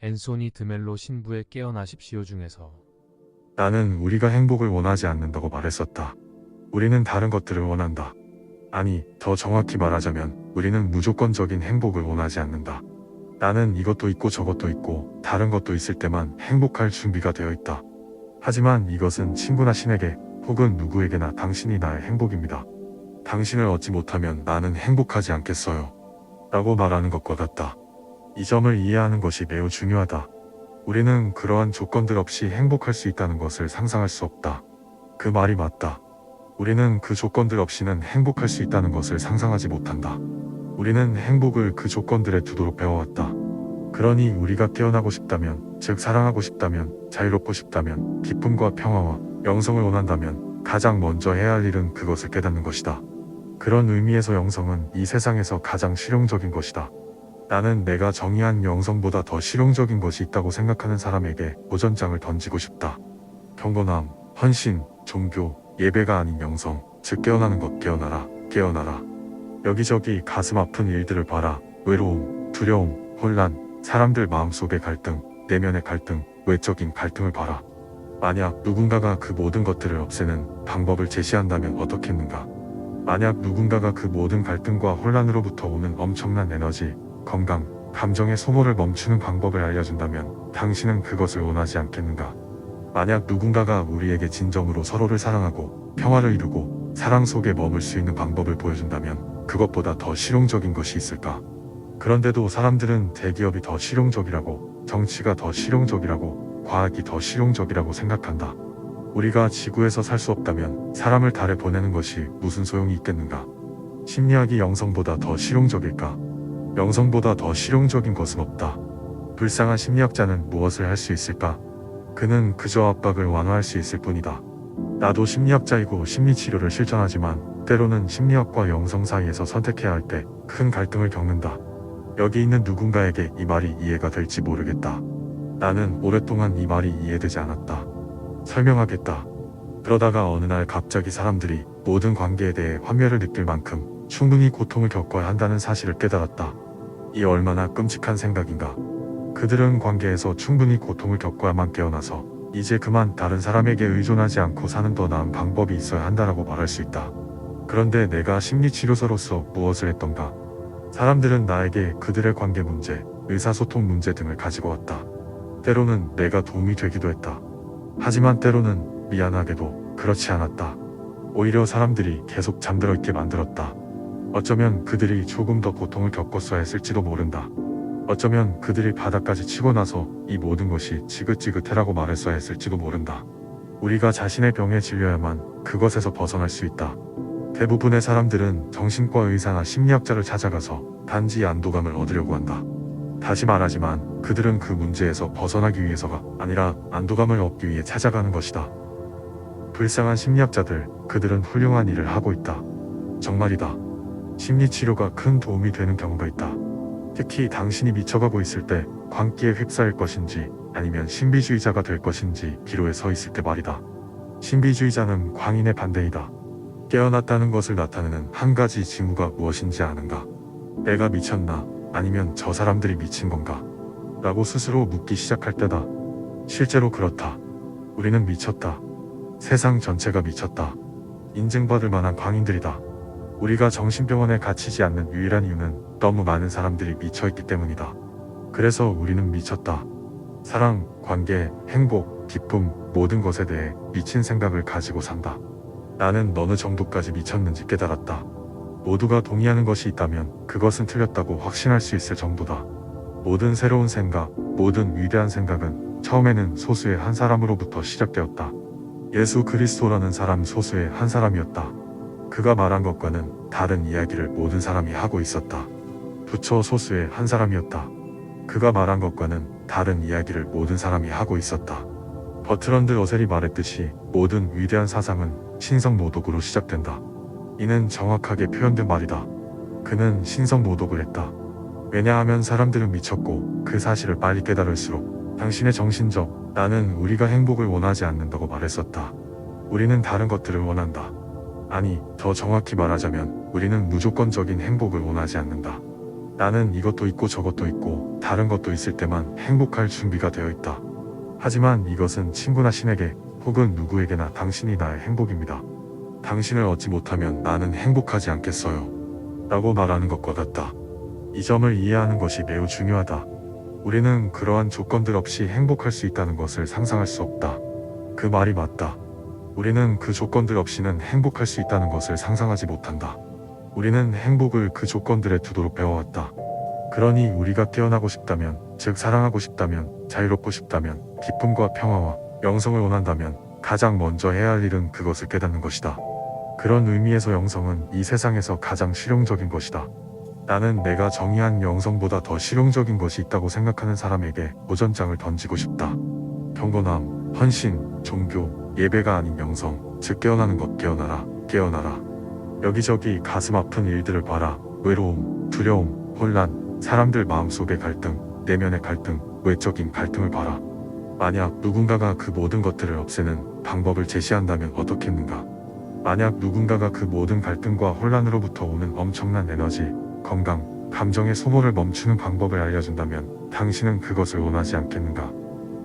앤소니 드멜로 신부의 깨어나십시오 중에서 나는 우리가 행복을 원하지 않는다고 말했었다. 우리는 다른 것들을 원한다. 아니, 더 정확히 말하자면 우리는 무조건적인 행복을 원하지 않는다. 나는 이것도 있고 저것도 있고 다른 것도 있을 때만 행복할 준비가 되어 있다. 하지만 이것은 친구나 신에게 혹은 누구에게나 당신이 나의 행복입니다. 당신을 얻지 못하면 나는 행복하지 않겠어요. 라고 말하는 것과 같다. 이 점을 이해하는 것이 매우 중요하다. 우리는 그러한 조건들 없이 행복할 수 있다는 것을 상상할 수 없다. 그 말이 맞다. 우리는 그 조건들 없이는 행복할 수 있다는 것을 상상하지 못한다. 우리는 행복을 그 조건들에 두도록 배워왔다. 그러니 우리가 깨어나고 싶다면, 즉 사랑하고 싶다면, 자유롭고 싶다면, 기쁨과 평화와 영성을 원한다면 가장 먼저 해야 할 일은 그것을 깨닫는 것이다. 그런 의미에서 영성은 이 세상에서 가장 실용적인 것이다. 나는 내가 정의한 영성보다 더 실용적인 것이 있다고 생각하는 사람에게 도전장을 던지고 싶다. 경건함, 헌신, 종교, 예배가 아닌 영성, 즉 깨어나는 것. 깨어나라, 깨어나라. 여기저기 가슴 아픈 일들을 봐라. 외로움, 두려움, 혼란, 사람들 마음속의 갈등, 내면의 갈등, 외적인 갈등을 봐라. 만약 누군가가 그 모든 것들을 없애는 방법을 제시한다면 어떻겠는가? 만약 누군가가 그 모든 갈등과 혼란으로부터 오는 엄청난 에너지, 건강, 감정의 소모를 멈추는 방법을 알려준다면 당신은 그것을 원하지 않겠는가? 만약 누군가가 우리에게 진정으로 서로를 사랑하고 평화를 이루고 사랑 속에 머물 수 있는 방법을 보여준다면 그것보다 더 실용적인 것이 있을까? 그런데도 사람들은 대기업이 더 실용적이라고, 정치가 더 실용적이라고, 과학이 더 실용적이라고 생각한다. 우리가 지구에서 살 수 없다면 사람을 달에 보내는 것이 무슨 소용이 있겠는가? 심리학이 영성보다 더 실용적일까? 영성보다 더 실용적인 것은 없다. 불쌍한 심리학자는 무엇을 할 수 있을까? 그는 그저 압박을 완화할 수 있을 뿐이다. 나도 심리학자이고 심리치료를 실천하지만 때로는 심리학과 영성 사이에서 선택해야 할 때 큰 갈등을 겪는다. 여기 있는 누군가에게 이 말이 이해가 될지 모르겠다. 나는 오랫동안 이 말이 이해되지 않았다. 설명하겠다. 그러다가 어느 날 갑자기 사람들이 모든 관계에 대해 환멸을 느낄 만큼 충분히 고통을 겪어야 한다는 사실을 깨달았다. 이 얼마나 끔찍한 생각인가. 그들은 관계에서 충분히 고통을 겪어야만 깨어나서 이제 그만 다른 사람에게 의존하지 않고 사는 더 나은 방법이 있어야 한다라고 말할 수 있다. 그런데 내가 심리치료사로서 무엇을 했던가? 사람들은 나에게 그들의 관계 문제, 의사소통 문제 등을 가지고 왔다. 때로는 내가 도움이 되기도 했다. 하지만 때로는 미안하게도 그렇지 않았다. 오히려 사람들이 계속 잠들어 있게 만들었다. 어쩌면 그들이 조금 더 고통을 겪었어야 했을지도 모른다. 어쩌면 그들이 바닥까지 치고 나서 이 모든 것이 지긋지긋해라고 말했어야 했을지도 모른다. 우리가 자신의 병에 질려야만 그것에서 벗어날 수 있다. 대부분의 사람들은 정신과 의사나 심리학자를 찾아가서 단지 안도감을 얻으려고 한다. 다시 말하지만 그들은 그 문제에서 벗어나기 위해서가 아니라 안도감을 얻기 위해 찾아가는 것이다. 불쌍한 심리학자들, 그들은 훌륭한 일을 하고 있다. 정말이다. 심리치료가 큰 도움이 되는 경우가 있다. 특히 당신이 미쳐가고 있을 때 광기에 휩싸일 것인지 아니면 신비주의자가 될 것인지 기로에 서 있을 때 말이다. 신비주의자는 광인의 반대이다. 깨어났다는 것을 나타내는 한 가지 징후가 무엇인지 아는가? 내가 미쳤나? 아니면 저 사람들이 미친 건가? 라고 스스로 묻기 시작할 때다. 실제로 그렇다. 우리는 미쳤다. 세상 전체가 미쳤다. 인증받을 만한 광인들이다. 우리가 정신병원에 갇히지 않는 유일한 이유는 너무 많은 사람들이 미쳐있기 때문이다. 그래서 우리는 미쳤다. 사랑, 관계, 행복, 기쁨, 모든 것에 대해 미친 생각을 가지고 산다. 나는 어느 정도까지 미쳤는지 깨달았다. 모두가 동의하는 것이 있다면 그것은 틀렸다고 확신할 수 있을 정도다. 모든 새로운 생각, 모든 위대한 생각은 처음에는 소수의 한 사람으로부터 시작되었다. 예수 그리스도라는 사람 소수의 한 사람이었다. 그가 말한 것과는 다른 이야기를 모든 사람이 하고 있었다. 부처 소수의 한 사람이었다. 그가 말한 것과는 다른 이야기를 모든 사람이 하고 있었다. 버트런드 러셀이 말했듯이 모든 위대한 사상은 신성모독으로 시작된다. 이는 정확하게 표현된 말이다. 그는 신성모독을 했다. 왜냐하면 사람들은 미쳤고 그 사실을 빨리 깨달을수록 당신의 정신적 나는 우리가 행복을 원하지 않는다고 말했었다. 우리는 다른 것들을 원한다. 아니, 더 정확히 말하자면 우리는 무조건적인 행복을 원하지 않는다. 나는 이것도 있고 저것도 있고 다른 것도 있을 때만 행복할 준비가 되어 있다. 하지만 이것은 친구나 신에게 혹은 누구에게나 당신이 나의 행복입니다. 당신을 얻지 못하면 나는 행복하지 않겠어요. 라고 말하는 것과 같다. 이 점을 이해하는 것이 매우 중요하다. 우리는 그러한 조건들 없이 행복할 수 있다는 것을 상상할 수 없다. 그 말이 맞다. 우리는 그 조건들 없이는 행복할 수 있다는 것을 상상하지 못한다. 우리는 행복을 그 조건들에 두도록 배워왔다. 그러니 우리가 깨어나고 싶다면, 즉 사랑하고 싶다면, 자유롭고 싶다면, 기쁨과 평화와 영성을 원한다면 가장 먼저 해야 할 일은 그것을 깨닫는 것이다. 그런 의미에서 영성은 이 세상에서 가장 실용적인 것이다. 나는 내가 정의한 영성보다 더 실용적인 것이 있다고 생각하는 사람에게 도전장을 던지고 싶다. 경건함, 헌신, 종교, 예배가 아닌 영성, 즉 깨어나는 것. 깨어나라, 깨어나라. 여기저기 가슴 아픈 일들을 봐라. 외로움, 두려움, 혼란, 사람들 마음속의 갈등, 내면의 갈등, 외적인 갈등을 봐라. 만약 누군가가 그 모든 것들을 없애는 방법을 제시한다면 어떻겠는가? 만약 누군가가 그 모든 갈등과 혼란으로부터 오는 엄청난 에너지, 건강, 감정의 소모를 멈추는 방법을 알려준다면 당신은 그것을 원하지 않겠는가?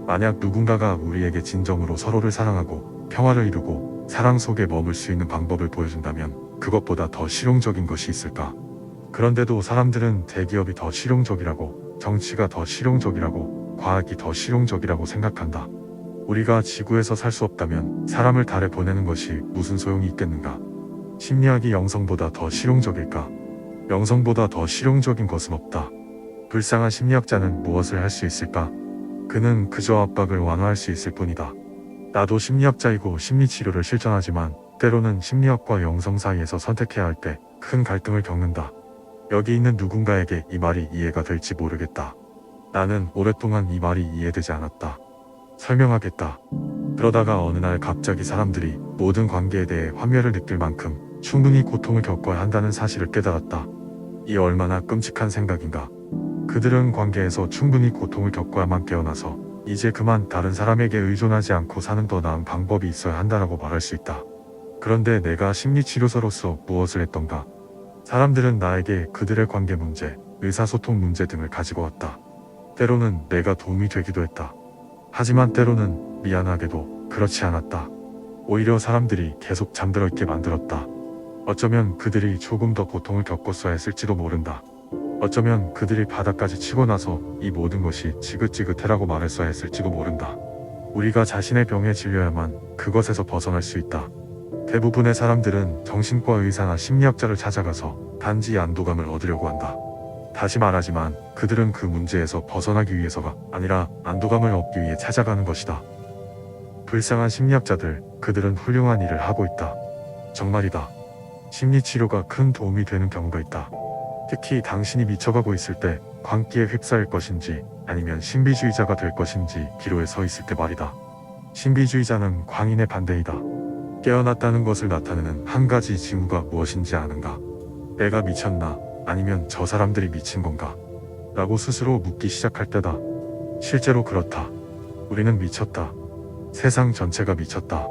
만약 누군가가 우리에게 진정으로 서로를 사랑하고 평화를 이루고 사랑 속에 머물 수 있는 방법을 보여준다면 그것보다 더 실용적인 것이 있을까? 그런데도 사람들은 대기업이 더 실용적이라고, 정치가 더 실용적이라고, 과학이 더 실용적이라고 생각한다. 우리가 지구에서 살 수 없다면 사람을 달에 보내는 것이 무슨 소용이 있겠는가? 심리학이 영성보다 더 실용적일까? 영성보다 더 실용적인 것은 없다. 불쌍한 심리학자는 무엇을 할 수 있을까? 그는 그저 압박을 완화할 수 있을 뿐이다. 나도 심리학자이고 심리치료를 실천하지만 때로는 심리학과 영성 사이에서 선택해야 할 때 큰 갈등을 겪는다. 여기 있는 누군가에게 이 말이 이해가 될지 모르겠다. 나는 오랫동안 이 말이 이해되지 않았다. 설명하겠다. 그러다가 어느 날 갑자기 사람들이 모든 관계에 대해 환멸을 느낄 만큼 충분히 고통을 겪어야 한다는 사실을 깨달았다. 이 얼마나 끔찍한 생각인가. 그들은 관계에서 충분히 고통을 겪어야만 깨어나서 이제 그만 다른 사람에게 의존하지 않고 사는 더 나은 방법이 있어야 한다라고 말할 수 있다. 그런데 내가 심리치료사로서 무엇을 했던가? 사람들은 나에게 그들의 관계 문제, 의사소통 문제 등을 가지고 왔다. 때로는 내가 도움이 되기도 했다. 하지만 때로는 미안하게도 그렇지 않았다. 오히려 사람들이 계속 잠들어 있게 만들었다. 어쩌면 그들이 조금 더 고통을 겪었어야 했을지도 모른다. 어쩌면 그들이 바닥까지 치고 나서 이 모든 것이 지긋지긋해라고 말했어야 했을지도 모른다. 우리가 자신의 병에 질려야만 그것에서 벗어날 수 있다. 대부분의 사람들은 정신과 의사나 심리학자를 찾아가서 단지 안도감을 얻으려고 한다. 다시 말하지만 그들은 그 문제에서 벗어나기 위해서가 아니라 안도감을 얻기 위해 찾아가는 것이다. 불쌍한 심리학자들, 그들은 훌륭한 일을 하고 있다. 정말이다. 심리치료가 큰 도움이 되는 경우가 있다. 특히 당신이 미쳐가고 있을 때 광기에 휩싸일 것인지 아니면 신비주의자가 될 것인지 기로에 서 있을 때 말이다. 신비주의자는 광인의 반대이다. 깨어났다는 것을 나타내는 한 가지 징후가 무엇인지 아는가? 내가 미쳤나? 아니면 저 사람들이 미친 건가? 라고 스스로 묻기 시작할 때다. 실제로 그렇다. 우리는 미쳤다. 세상 전체가 미쳤다.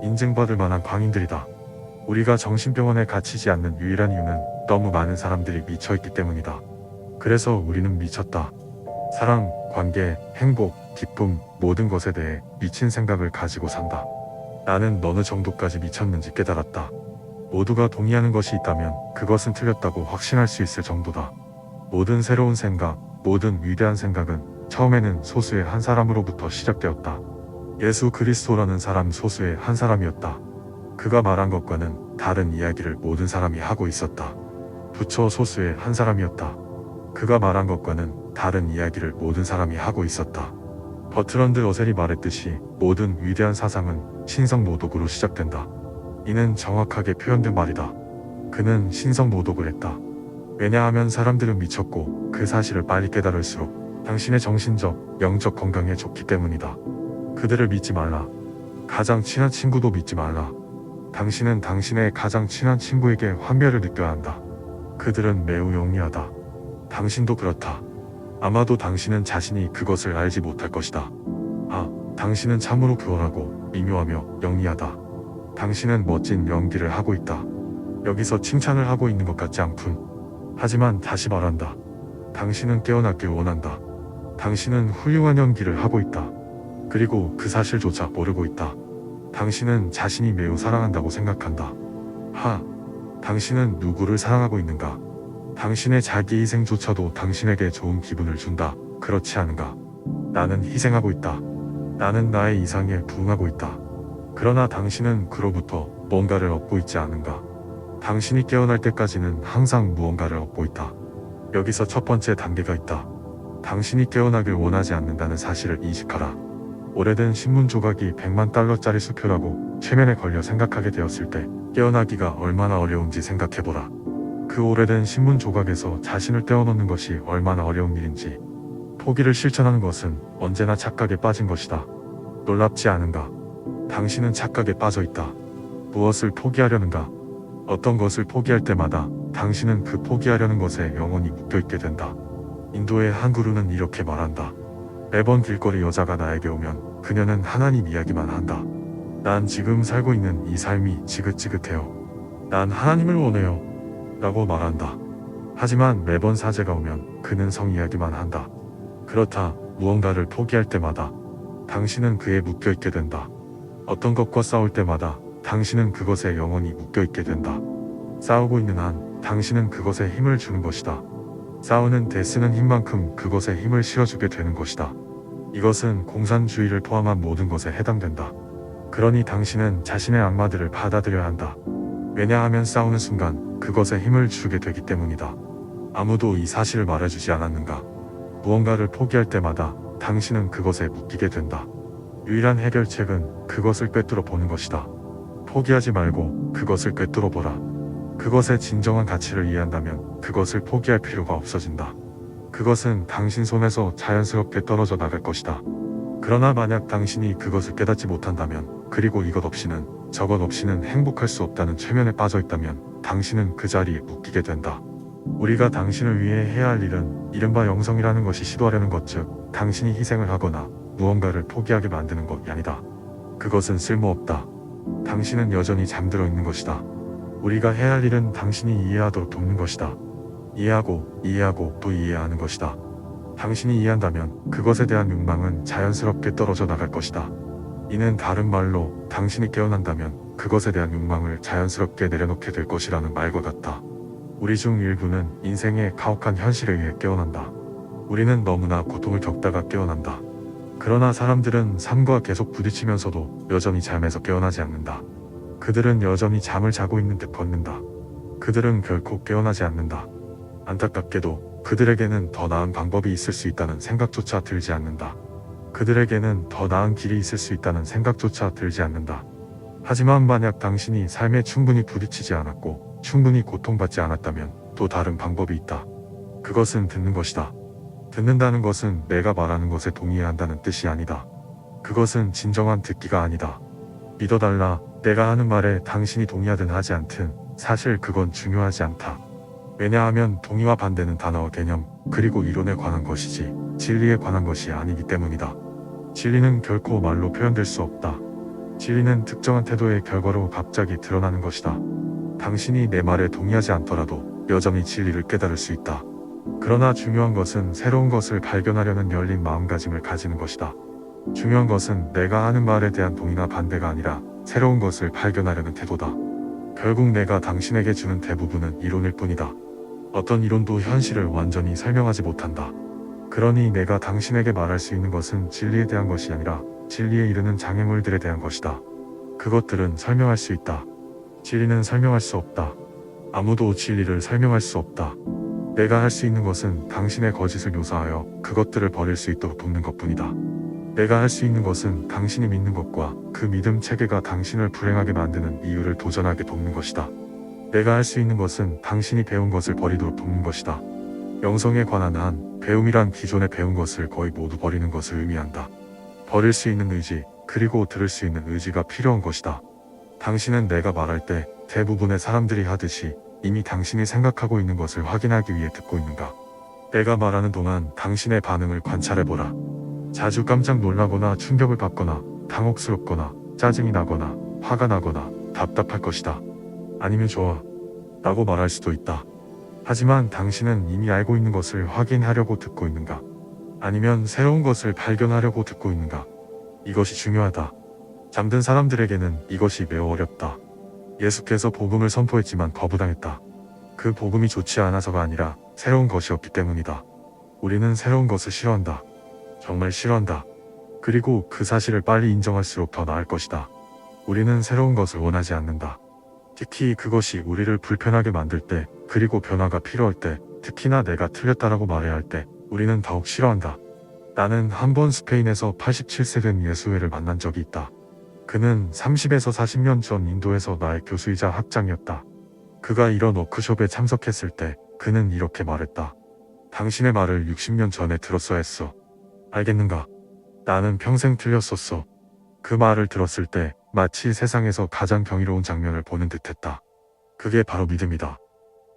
인증받을 만한 광인들이다. 우리가 정신병원에 갇히지 않는 유일한 이유는 너무 많은 사람들이 미쳐있기 때문이다. 그래서 우리는 미쳤다. 사랑, 관계, 행복, 기쁨, 모든 것에 대해 미친 생각을 가지고 산다. 나는 어느 정도까지 미쳤는지 깨달았다. 모두가 동의하는 것이 있다면 그것은 틀렸다고 확신할 수 있을 정도다. 모든 새로운 생각, 모든 위대한 생각은 처음에는 소수의 한 사람으로부터 시작되었다. 예수 그리스도라는 사람 소수의 한 사람이었다. 그가 말한 것과는 다른 이야기를 모든 사람이 하고 있었다. 부처 소수의 한 사람이었다. 그가 말한 것과는 다른 이야기를 모든 사람이 하고 있었다. 버트런드 러셀이 말했듯이 모든 위대한 사상은 신성모독으로 시작된다. 이는 정확하게 표현된 말이다. 그는 신성모독을 했다. 왜냐하면 사람들은 미쳤고 그 사실을 빨리 깨달을수록 당신의 정신적, 영적 건강에 좋기 때문이다. 그들을 믿지 말라. 가장 친한 친구도 믿지 말라. 당신은 당신의 가장 친한 친구에게 환멸을 느껴야 한다. 그들은 매우 영리하다. 당신도 그렇다. 아마도 당신은 자신이 그것을 알지 못할 것이다. 당신은 참으로 교활하고 미묘하며 영리하다. 당신은 멋진 연기를 하고 있다. 여기서 칭찬을 하고 있는 것 같지 않군. 하지만 다시 말한다. 당신은 깨어나길 원한다. 당신은 훌륭한 연기를 하고 있다. 그리고 그 사실조차 모르고 있다. 당신은 자신이 매우 사랑한다고 생각한다. 당신은 누구를 사랑하고 있는가? 당신의 자기 희생조차도 당신에게 좋은 기분을 준다. 그렇지 않은가? 나는 희생하고 있다. 나는 나의 이상에 부응하고 있다. 그러나 당신은 그로부터 뭔가를 얻고 있지 않은가? 당신이 깨어날 때까지는 항상 무언가를 얻고 있다. 여기서 첫 번째 단계가 있다. 당신이 깨어나길 원하지 않는다는 사실을 인식하라. 오래된 신문 조각이 100만 달러짜리 수표라고 최면에 걸려 생각하게 되었을 때 깨어나기가 얼마나 어려운지 생각해보라. 그 오래된 신문 조각에서 자신을 떼어놓는 것이 얼마나 어려운 일인지. 포기를 실천하는 것은 언제나 착각에 빠진 것이다. 놀랍지 않은가? 당신은 착각에 빠져 있다. 무엇을 포기하려는가? 어떤 것을 포기할 때마다 당신은 그 포기하려는 것에 영원히 묶여있게 된다. 인도의 한 구루는 이렇게 말한다. 매번 길거리 여자가 나에게 오면 그녀는 하나님 이야기만 한다. 난 지금 살고 있는 이 삶이 지긋지긋해요. 난 하나님을 원해요. 라고 말한다. 하지만 매번 사제가 오면 그는 성 이야기만 한다. 그렇다. 무언가를 포기할 때마다 당신은 그에 묶여있게 된다. 어떤 것과 싸울 때마다 당신은 그것에 영원히 묶여있게 된다. 싸우고 있는 한 당신은 그것에 힘을 주는 것이다. 싸우는 데 쓰는 힘만큼 그것에 힘을 실어주게 되는 것이다. 이것은 공산주의를 포함한 모든 것에 해당된다. 그러니 당신은 자신의 악마들을 받아들여야 한다. 왜냐하면 싸우는 순간 그것에 힘을 주게 되기 때문이다. 아무도 이 사실을 말해주지 않았는가? 무언가를 포기할 때마다 당신은 그것에 묶이게 된다. 유일한 해결책은 그것을 꿰뚫어 보는 것이다. 포기하지 말고 그것을 꿰뚫어 보라. 그것의 진정한 가치를 이해한다면 그것을 포기할 필요가 없어진다. 그것은 당신 손에서 자연스럽게 떨어져 나갈 것이다. 그러나 만약 당신이 그것을 깨닫지 못한다면, 그리고 이것 없이는, 저것 없이는 행복할 수 없다는 최면에 빠져 있다면 당신은 그 자리에 묶이게 된다. 우리가 당신을 위해 해야 할 일은 이른바 영성이라는 것이 시도하려는 것, 즉 당신이 희생을 하거나 무언가를 포기하게 만드는 것이 아니다. 그것은 쓸모없다. 당신은 여전히 잠들어 있는 것이다. 우리가 해야 할 일은 당신이 이해하도록 돕는 것이다. 이해하고 또 이해하는 것이다. 당신이 이해한다면 그것에 대한 욕망은 자연스럽게 떨어져 나갈 것이다. 이는 다른 말로 당신이 깨어난다면 그것에 대한 욕망을 자연스럽게 내려놓게 될 것이라는 말과 같다. 우리 중 일부는 인생의 가혹한 현실에 의해 깨어난다. 우리는 너무나 고통을 겪다가 깨어난다. 그러나 사람들은 삶과 계속 부딪히면서도 여전히 잠에서 깨어나지 않는다. 그들은 여전히 잠을 자고 있는 듯 걷는다. 그들은 결코 깨어나지 않는다. 안타깝게도 그들에게는 더 나은 방법이 있을 수 있다는 생각조차 들지 않는다. 그들에게는 더 나은 길이 있을 수 있다는 생각조차 들지 않는다. 하지만 만약 당신이 삶에 충분히 부딪히지 않았고 충분히 고통받지 않았다면 또 다른 방법이 있다. 그것은 듣는 것이다. 듣는다는 것은 내가 말하는 것에 동의해야 한다는 뜻이 아니다. 그것은 진정한 듣기가 아니다. 믿어달라. 내가 하는 말에 당신이 동의하든 하지 않든 사실 그건 중요하지 않다. 왜냐하면 동의와 반대는 단어와 개념, 그리고 이론에 관한 것이지 진리에 관한 것이 아니기 때문이다. 진리는 결코 말로 표현될 수 없다. 진리는 특정한 태도의 결과로 갑자기 드러나는 것이다. 당신이 내 말에 동의하지 않더라도 여전히 진리를 깨달을 수 있다. 그러나 중요한 것은 새로운 것을 발견하려는 열린 마음가짐을 가지는 것이다. 중요한 것은 내가 하는 말에 대한 동의나 반대가 아니라 새로운 것을 발견하려는 태도다. 결국 내가 당신에게 주는 대부분은 이론일 뿐이다. 어떤 이론도 현실을 완전히 설명하지 못한다. 그러니 내가 당신에게 말할 수 있는 것은 진리에 대한 것이 아니라 진리에 이르는 장애물들에 대한 것이다. 그것들은 설명할 수 있다. 진리는 설명할 수 없다. 아무도 진리를 설명할 수 없다. 내가 할 수 있는 것은 당신의 거짓을 묘사하여 그것들을 버릴 수 있도록 돕는 것뿐이다. 내가 할 수 있는 것은 당신이 믿는 것과 그 믿음 체계가 당신을 불행하게 만드는 이유를 도전하게 돕는 것이다. 내가 할 수 있는 것은 당신이 배운 것을 버리도록 돕는 것이다. 영성에 관한 한, 배움이란 기존에 배운 것을 거의 모두 버리는 것을 의미한다. 버릴 수 있는 의지, 그리고 들을 수 있는 의지가 필요한 것이다. 당신은 내가 말할 때 대부분의 사람들이 하듯이 이미 당신이 생각하고 있는 것을 확인하기 위해 듣고 있는가? 내가 말하는 동안 당신의 반응을 관찰해보라. 자주 깜짝 놀라거나 충격을 받거나 당혹스럽거나 짜증이 나거나 화가 나거나 답답할 것이다. 아니면 좋아 라고 말할 수도 있다. 하지만 당신은 이미 알고 있는 것을 확인하려고 듣고 있는가? 아니면 새로운 것을 발견하려고 듣고 있는가? 이것이 중요하다. 잠든 사람들에게는 이것이 매우 어렵다. 예수께서 복음을 선포했지만 거부당했다. 그 복음이 좋지 않아서가 아니라 새로운 것이었기 때문이다. 우리는 새로운 것을 싫어한다. 정말 싫어한다. 그리고 그 사실을 빨리 인정할수록 더 나을 것이다. 우리는 새로운 것을 원하지 않는다. 특히 그것이 우리를 불편하게 만들 때, 그리고 변화가 필요할 때, 특히나 내가 틀렸다라고 말해야 할 때, 우리는 더욱 싫어한다. 나는 한 번 스페인에서 87세 된 예수회를 만난 적이 있다. 그는 30에서 40년 전 인도에서 나의 교수이자 학장이었다. 그가 이런 워크숍에 참석했을 때 그는 이렇게 말했다. 당신의 말을 60년 전에 들었어야 했어. 알겠는가? 나는 평생 틀렸었어. 그 말을 들었을 때 마치 세상에서 가장 경이로운 장면을 보는 듯했다. 그게 바로 믿음이다.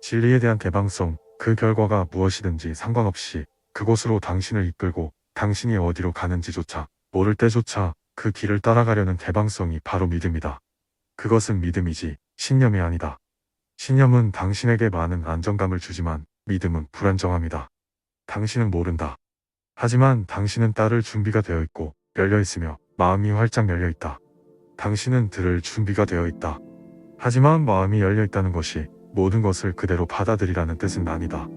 진리에 대한 개방성, 그 결과가 무엇이든지 상관없이 그곳으로 당신을 이끌고 당신이 어디로 가는지조차 모를 때조차 그 길을 따라가려는 개방성이 바로 믿음이다. 그것은 믿음이지 신념이 아니다. 신념은 당신에게 많은 안정감을 주지만 믿음은 불안정함이다. 당신은 모른다. 하지만 당신은 따를 준비가 되어 있고 열려 있으며 마음이 활짝 열려 있다. 당신은 들을 준비가 되어 있다. 하지만 마음이 열려 있다는 것이 모든 것을 그대로 받아들이라는 뜻은 아니다.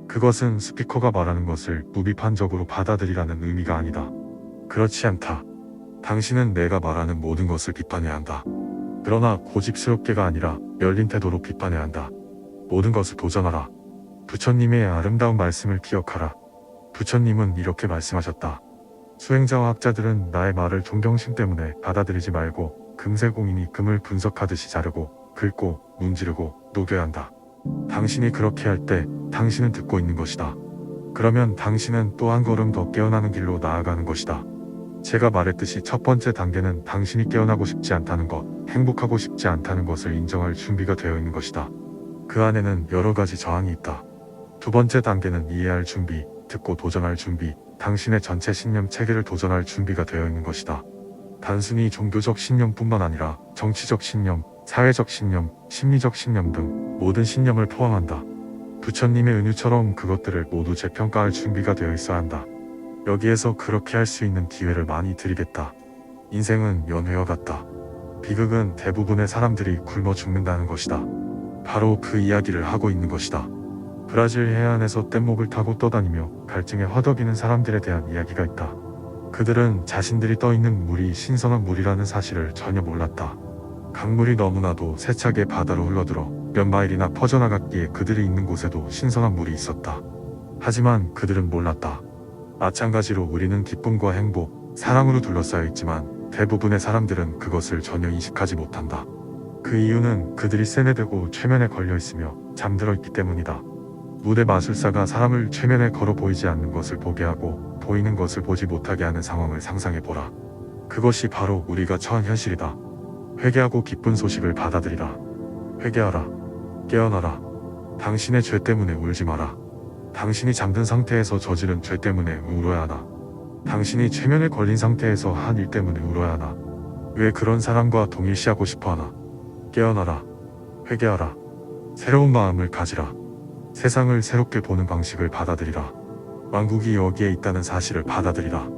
그것은 스피커가 말하는 것을 무비판적으로 받아들이라는 의미가 아니다. 그렇지 않다. 당신은 내가 말하는 모든 것을 비판해야 한다. 그러나 고집스럽게가 아니라 열린 태도로 비판해야 한다. 모든 것을 도전하라. 부처님의 아름다운 말씀을 기억하라. 부처님은 이렇게 말씀하셨다. 수행자와 학자들은 나의 말을 존경심 때문에 받아들이지 말고 금세공인이 금을 분석하듯이 자르고 긁고 문지르고 녹여야 한다. 당신이 그렇게 할 때 당신은 듣고 있는 것이다. 그러면 당신은 또 한 걸음 더 깨어나는 길로 나아가는 것이다. 제가 말했듯이 첫 번째 단계는 당신이 깨어나고 싶지 않다는 것, 행복하고 싶지 않다는 것을 인정할 준비가 되어 있는 것이다. 그 안에는 여러 가지 저항이 있다. 두 번째 단계는 이해할 준비, 듣고 도전할 준비, 당신의 전체 신념 체계를 도전할 준비가 되어 있는 것이다. 단순히 종교적 신념뿐만 아니라 정치적 신념, 사회적 신념, 심리적 신념 등 모든 신념을 포함한다. 부처님의 은유처럼 그것들을 모두 재평가할 준비가 되어 있어야 한다. 여기에서 그렇게 할 수 있는 기회를 많이 드리겠다. 인생은 연회와 같다. 비극은 대부분의 사람들이 굶어 죽는다는 것이다. 바로 그 이야기를 하고 있는 것이다. 브라질 해안에서 뗏목을 타고 떠다니며 갈증에 허덕이는 사람들에 대한 이야기가 있다. 그들은 자신들이 떠있는 물이 신선한 물이라는 사실을 전혀 몰랐다. 강물이 너무나도 세차게 바다로 흘러들어 몇 마일이나 퍼져나갔기에 그들이 있는 곳에도 신선한 물이 있었다. 하지만 그들은 몰랐다. 마찬가지로 우리는 기쁨과 행복, 사랑으로 둘러싸여 있지만 대부분의 사람들은 그것을 전혀 인식하지 못한다. 그 이유는 그들이 세뇌되고 최면에 걸려 있으며 잠들어 있기 때문이다. 무대 마술사가 사람을 최면에 걸어 보이지 않는 것을 보게 하고 보이는 것을 보지 못하게 하는 상황을 상상해보라. 그것이 바로 우리가 처한 현실이다. 회개하고 기쁜 소식을 받아들이라. 회개하라. 깨어나라. 당신의 죄 때문에 울지 마라. 당신이 잠든 상태에서 저지른 죄 때문에 울어야 하나? 당신이 최면에 걸린 상태에서 한 일 때문에 울어야 하나? 왜 그런 사람과 동일시하고 싶어 하나? 깨어나라. 회개하라. 새로운 마음을 가지라. 세상을 새롭게 보는 방식을 받아들이라. 왕국이 여기에 있다는 사실을 받아들이라.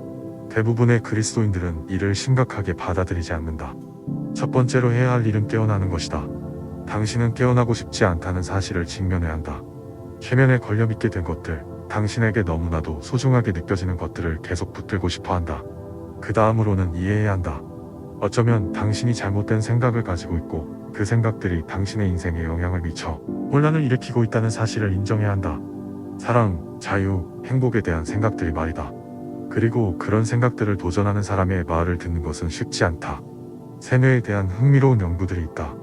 대부분의 그리스도인들은 이를 심각하게 받아들이지 않는다. 첫 번째로 해야 할 일은 깨어나는 것이다. 당신은 깨어나고 싶지 않다는 사실을 직면해야 한다. 최면에 걸려 믿게 된 것들, 당신에게 너무나도 소중하게 느껴지는 것들을 계속 붙들고 싶어 한다. 그 다음으로는 이해해야 한다. 어쩌면 당신이 잘못된 생각을 가지고 있고 그 생각들이 당신의 인생에 영향을 미쳐 혼란을 일으키고 있다는 사실을 인정해야 한다. 사랑, 자유, 행복에 대한 생각들이 말이다. 그리고 그런 생각들을 도전하는 사람의 말을 듣는 것은 쉽지 않다. 세뇌에 대한 흥미로운 연구들이 있다.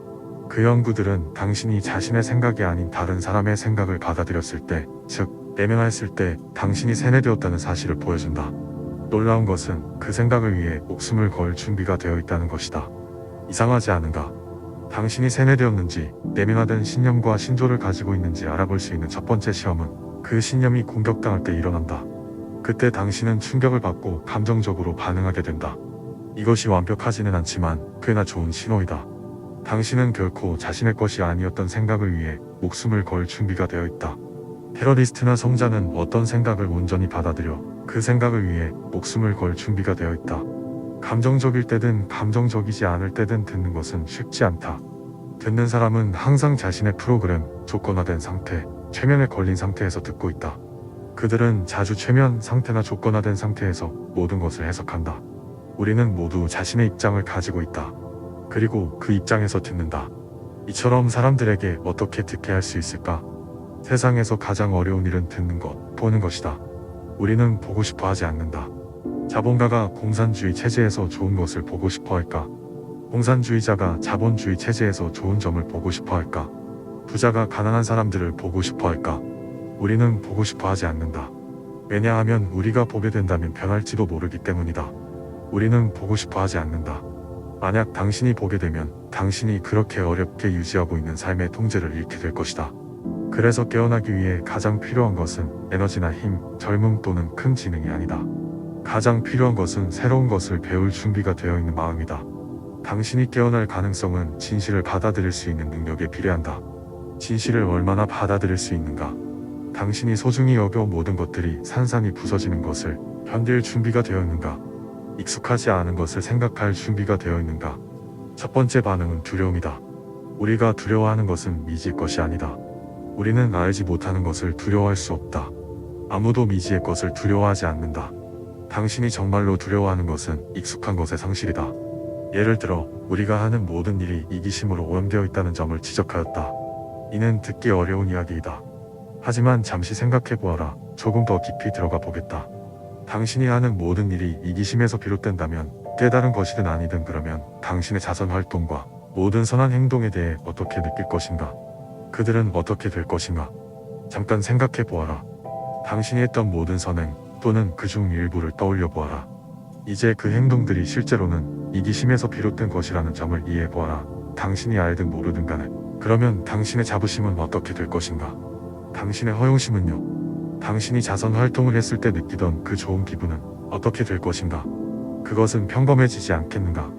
그 연구들은 당신이 자신의 생각이 아닌 다른 사람의 생각을 받아들였을 때, 즉 내면화했을 때 당신이 세뇌되었다는 사실을 보여준다. 놀라운 것은 그 생각을 위해 목숨을 걸 준비가 되어 있다는 것이다. 이상하지 않은가? 당신이 세뇌되었는지 내면화된 신념과 신조를 가지고 있는지 알아볼 수 있는 첫 번째 시험은 그 신념이 공격당할 때 일어난다. 그때 당신은 충격을 받고 감정적으로 반응하게 된다. 이것이 완벽하지는 않지만 꽤나 좋은 신호이다. 당신은 결코 자신의 것이 아니었던 생각을 위해 목숨을 걸 준비가 되어 있다. 테러리스트나 성자는 어떤 생각을 온전히 받아들여 그 생각을 위해 목숨을 걸 준비가 되어 있다. 감정적일 때든 감정적이지 않을 때든 듣는 것은 쉽지 않다. 듣는 사람은 항상 자신의 프로그램, 조건화된 상태, 최면에 걸린 상태에서 듣고 있다. 그들은 자주 최면 상태나 조건화된 상태에서 모든 것을 해석한다. 우리는 모두 자신의 입장을 가지고 있다. 그리고 그 입장에서 듣는다. 이처럼 사람들에게 어떻게 듣게 할 수 있을까? 세상에서 가장 어려운 일은 듣는 것, 보는 것이다. 우리는 보고 싶어 하지 않는다. 자본가가 공산주의 체제에서 좋은 것을 보고 싶어 할까? 공산주의자가 자본주의 체제에서 좋은 점을 보고 싶어 할까? 부자가 가난한 사람들을 보고 싶어 할까? 우리는 보고 싶어 하지 않는다. 왜냐하면 우리가 보게 된다면 변할지도 모르기 때문이다. 우리는 보고 싶어 하지 않는다. 만약 당신이 보게 되면 당신이 그렇게 어렵게 유지하고 있는 삶의 통제를 잃게 될 것이다. 그래서 깨어나기 위해 가장 필요한 것은 에너지나 힘, 젊음 또는 큰 지능이 아니다. 가장 필요한 것은 새로운 것을 배울 준비가 되어 있는 마음이다. 당신이 깨어날 가능성은 진실을 받아들일 수 있는 능력에 비례한다. 진실을 얼마나 받아들일 수 있는가? 당신이 소중히 여겨 모든 것들이 산산이 부서지는 것을 견딜 준비가 되어 있는가? 익숙하지 않은 것을 생각할 준비가 되어 있는가? 첫 번째 반응은 두려움이다. 우리가 두려워하는 것은 미지의 것이 아니다. 우리는 알지 못하는 것을 두려워할 수 없다. 아무도 미지의 것을 두려워하지 않는다. 당신이 정말로 두려워하는 것은 익숙한 것의 상실이다. 예를 들어 우리가 하는 모든 일이 이기심으로 오염되어 있다는 점을 지적하였다. 이는 듣기 어려운 이야기이다. 하지만 잠시 생각해보아라. 조금 더 깊이 들어가 보겠다. 당신이 하는 모든 일이 이기심에서 비롯된다면 깨달은 것이든 아니든 그러면 당신의 자선 활동과 모든 선한 행동에 대해 어떻게 느낄 것인가? 그들은 어떻게 될 것인가? 잠깐 생각해보아라. 당신이 했던 모든 선행 또는 그중 일부를 떠올려 보아라. 이제 그 행동들이 실제로는 이기심에서 비롯된 것이라는 점을 이해해보아라. 당신이 알든 모르든 간에. 그러면 당신의 자부심은 어떻게 될 것인가? 당신의 허영심은요? 당신이 자선 활동을 했을 때 느끼던 그 좋은 기분은 어떻게 될 것인가? 그것은 평범해지지 않겠는가?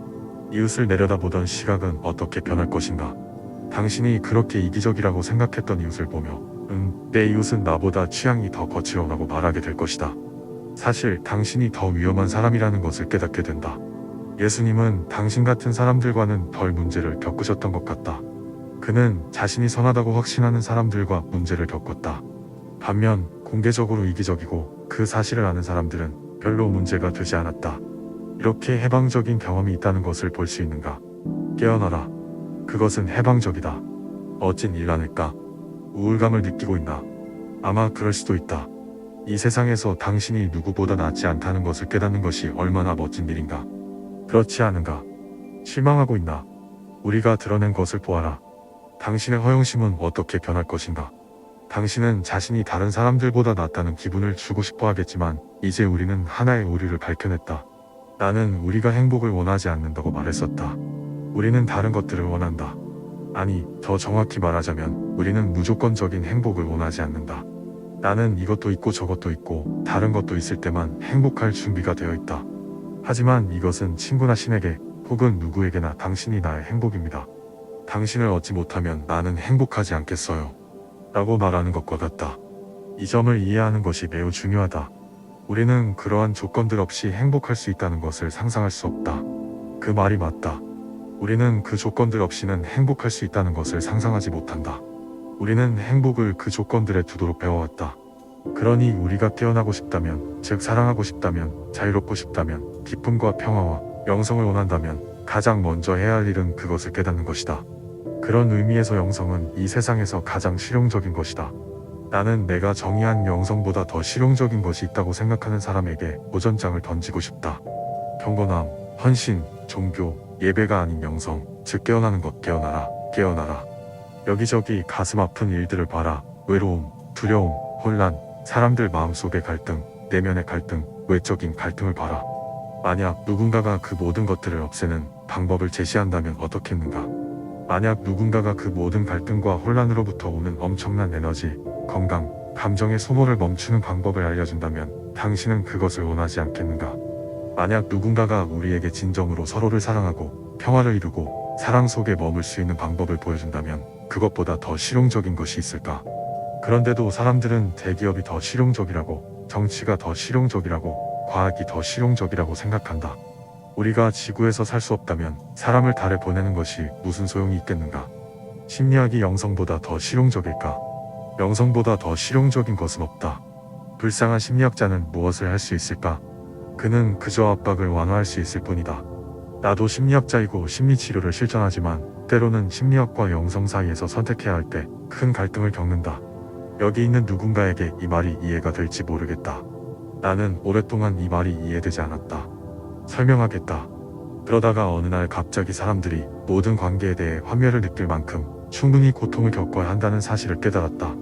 이웃을 내려다보던 시각은 어떻게 변할 것인가? 당신이 그렇게 이기적이라고 생각했던 이웃을 보며 내 이웃은 나보다 취향이 더 거칠어라고 말하게 될 것이다. 사실 당신이 더 위험한 사람이라는 것을 깨닫게 된다. 예수님은 당신 같은 사람들과는 덜 문제를 겪으셨던 것 같다. 그는 자신이 선하다고 확신하는 사람들과 문제를 겪었다. 반면 공개적으로 이기적이고 그 사실을 아는 사람들은 별로 문제가 되지 않았다. 이렇게 해방적인 경험이 있다는 것을 볼 수 있는가? 깨어나라. 그것은 해방적이다. 어찐 일라닐까? 우울감을 느끼고 있나? 아마 그럴 수도 있다. 이 세상에서 당신이 누구보다 낫지 않다는 것을 깨닫는 것이 얼마나 멋진 일인가? 그렇지 않은가? 실망하고 있나? 우리가 드러낸 것을 보아라. 당신의 허영심은 어떻게 변할 것인가? 당신은 자신이 다른 사람들보다 낫다는 기분을 주고 싶어 하겠지만 이제 우리는 하나의 오류를 밝혀냈다. 나는 우리가 행복을 원하지 않는다고 말했었다. 우리는 다른 것들을 원한다. 아니, 더 정확히 말하자면 우리는 무조건적인 행복을 원하지 않는다. 나는 이것도 있고 저것도 있고 다른 것도 있을 때만 행복할 준비가 되어 있다. 하지만 이것은 친구나 신에게 혹은 누구에게나 당신이 나의 행복입니다. 당신을 얻지 못하면 나는 행복하지 않겠어요. 라고 말하는 것과 같다. 이 점을 이해하는 것이 매우 중요하다. 우리는 그러한 조건들 없이 행복할 수 있다는 것을 상상할 수 없다. 그 말이 맞다. 우리는 그 조건들 없이는 행복할 수 있다는 것을 상상하지 못한다. 우리는 행복을 그 조건들에 두도록 배워왔다. 그러니 우리가 깨어나고 싶다면, 즉 사랑하고 싶다면, 자유롭고 싶다면, 기쁨과 평화와 영성을 원한다면 가장 먼저 해야 할 일은 그것을 깨닫는 것이다. 그런 의미에서 영성은 이 세상에서 가장 실용적인 것이다. 나는 내가 정의한 영성보다 더 실용적인 것이 있다고 생각하는 사람에게 도전장을 던지고 싶다. 경건함, 헌신, 종교, 예배가 아닌 영성, 즉 깨어나는 것. 깨어나라, 깨어나라. 여기저기 가슴 아픈 일들을 봐라. 외로움, 두려움, 혼란, 사람들 마음속의 갈등, 내면의 갈등, 외적인 갈등을 봐라. 만약 누군가가 그 모든 것들을 없애는 방법을 제시한다면 어떻겠는가? 만약 누군가가 그 모든 갈등과 혼란으로부터 오는 엄청난 에너지, 건강, 감정의 소모를 멈추는 방법을 알려준다면 당신은 그것을 원하지 않겠는가? 만약 누군가가 우리에게 진정으로 서로를 사랑하고 평화를 이루고 사랑 속에 머물 수 있는 방법을 보여준다면 그것보다 더 실용적인 것이 있을까? 그런데도 사람들은 대기업이 더 실용적이라고, 정치가 더 실용적이라고, 과학이 더 실용적이라고 생각한다. 우리가 지구에서 살 수 없다면 사람을 달에 보내는 것이 무슨 소용이 있겠는가? 심리학이 영성보다 더 실용적일까? 영성보다 더 실용적인 것은 없다. 불쌍한 심리학자는 무엇을 할 수 있을까? 그는 그저 압박을 완화할 수 있을 뿐이다. 나도 심리학자이고 심리치료를 실천하지만 때로는 심리학과 영성 사이에서 선택해야 할 때 큰 갈등을 겪는다. 여기 있는 누군가에게 이 말이 이해가 될지 모르겠다. 나는 오랫동안 이 말이 이해되지 않았다. 설명하겠다. 그러다가 어느 날 갑자기 사람들이 모든 관계에 대해 환멸을 느낄 만큼 충분히 고통을 겪어야 한다는 사실을 깨달았다.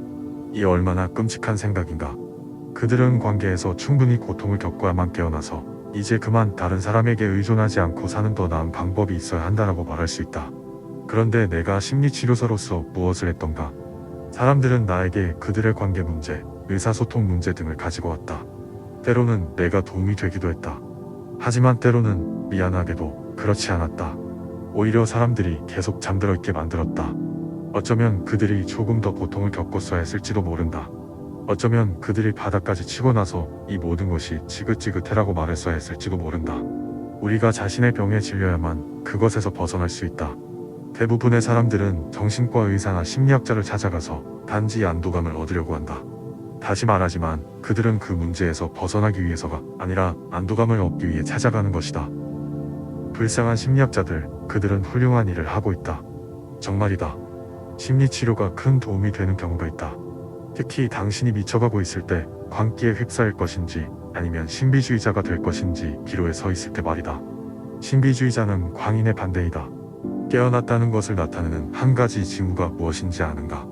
이 얼마나 끔찍한 생각인가. 그들은 관계에서 충분히 고통을 겪어야만 깨어나서 이제 그만 다른 사람에게 의존하지 않고 사는 더 나은 방법이 있어야 한다라고 말할 수 있다. 그런데 내가 심리치료사로서 무엇을 했던가? 사람들은 나에게 그들의 관계 문제, 의사소통 문제 등을 가지고 왔다. 때로는 내가 도움이 되기도 했다. 하지만 때로는 미안하게도 그렇지 않았다. 오히려 사람들이 계속 잠들어 있게 만들었다. 어쩌면 그들이 조금 더 고통을 겪었어야 했을지도 모른다. 어쩌면 그들이 바닥까지 치고 나서 이 모든 것이 지긋지긋해라고 말했어야 했을지도 모른다. 우리가 자신의 병에 질려야만 그것에서 벗어날 수 있다. 대부분의 사람들은 정신과 의사나 심리학자를 찾아가서 단지 안도감을 얻으려고 한다. 다시 말하지만 그들은 그 문제에서 벗어나기 위해서가 아니라 안도감을 얻기 위해 찾아가는 것이다. 불쌍한 심리학자들, 그들은 훌륭한 일을 하고 있다. 정말이다. 심리치료가 큰 도움이 되는 경우가 있다. 특히 당신이 미쳐가고 있을 때 광기에 휩싸일 것인지 아니면 신비주의자가 될 것인지 기로에 서 있을 때 말이다. 신비주의자는 광인의 반대이다. 깨어났다는 것을 나타내는 한 가지 징후가 무엇인지 아는가?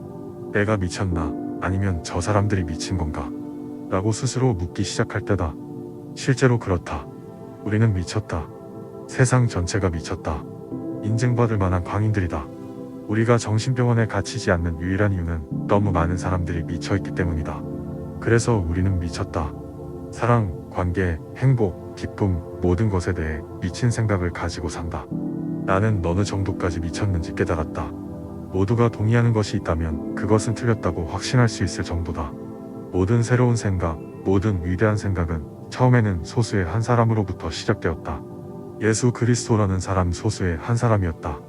내가 미쳤나? 아니면 저 사람들이 미친 건가? 라고 스스로 묻기 시작할 때다. 실제로 그렇다. 우리는 미쳤다. 세상 전체가 미쳤다. 인증받을 만한 광인들이다. 우리가 정신병원에 갇히지 않는 유일한 이유는 너무 많은 사람들이 미쳐있기 때문이다. 그래서 우리는 미쳤다. 사랑, 관계, 행복, 기쁨, 모든 것에 대해 미친 생각을 가지고 산다. 나는 어느 정도까지 미쳤는지 깨달았다. 모두가 동의하는 것이 있다면 그것은 틀렸다고 확신할 수 있을 정도다. 모든 새로운 생각, 모든 위대한 생각은 처음에는 소수의 한 사람으로부터 시작되었다. 예수 그리스도라는 사람 소수의 한 사람이었다.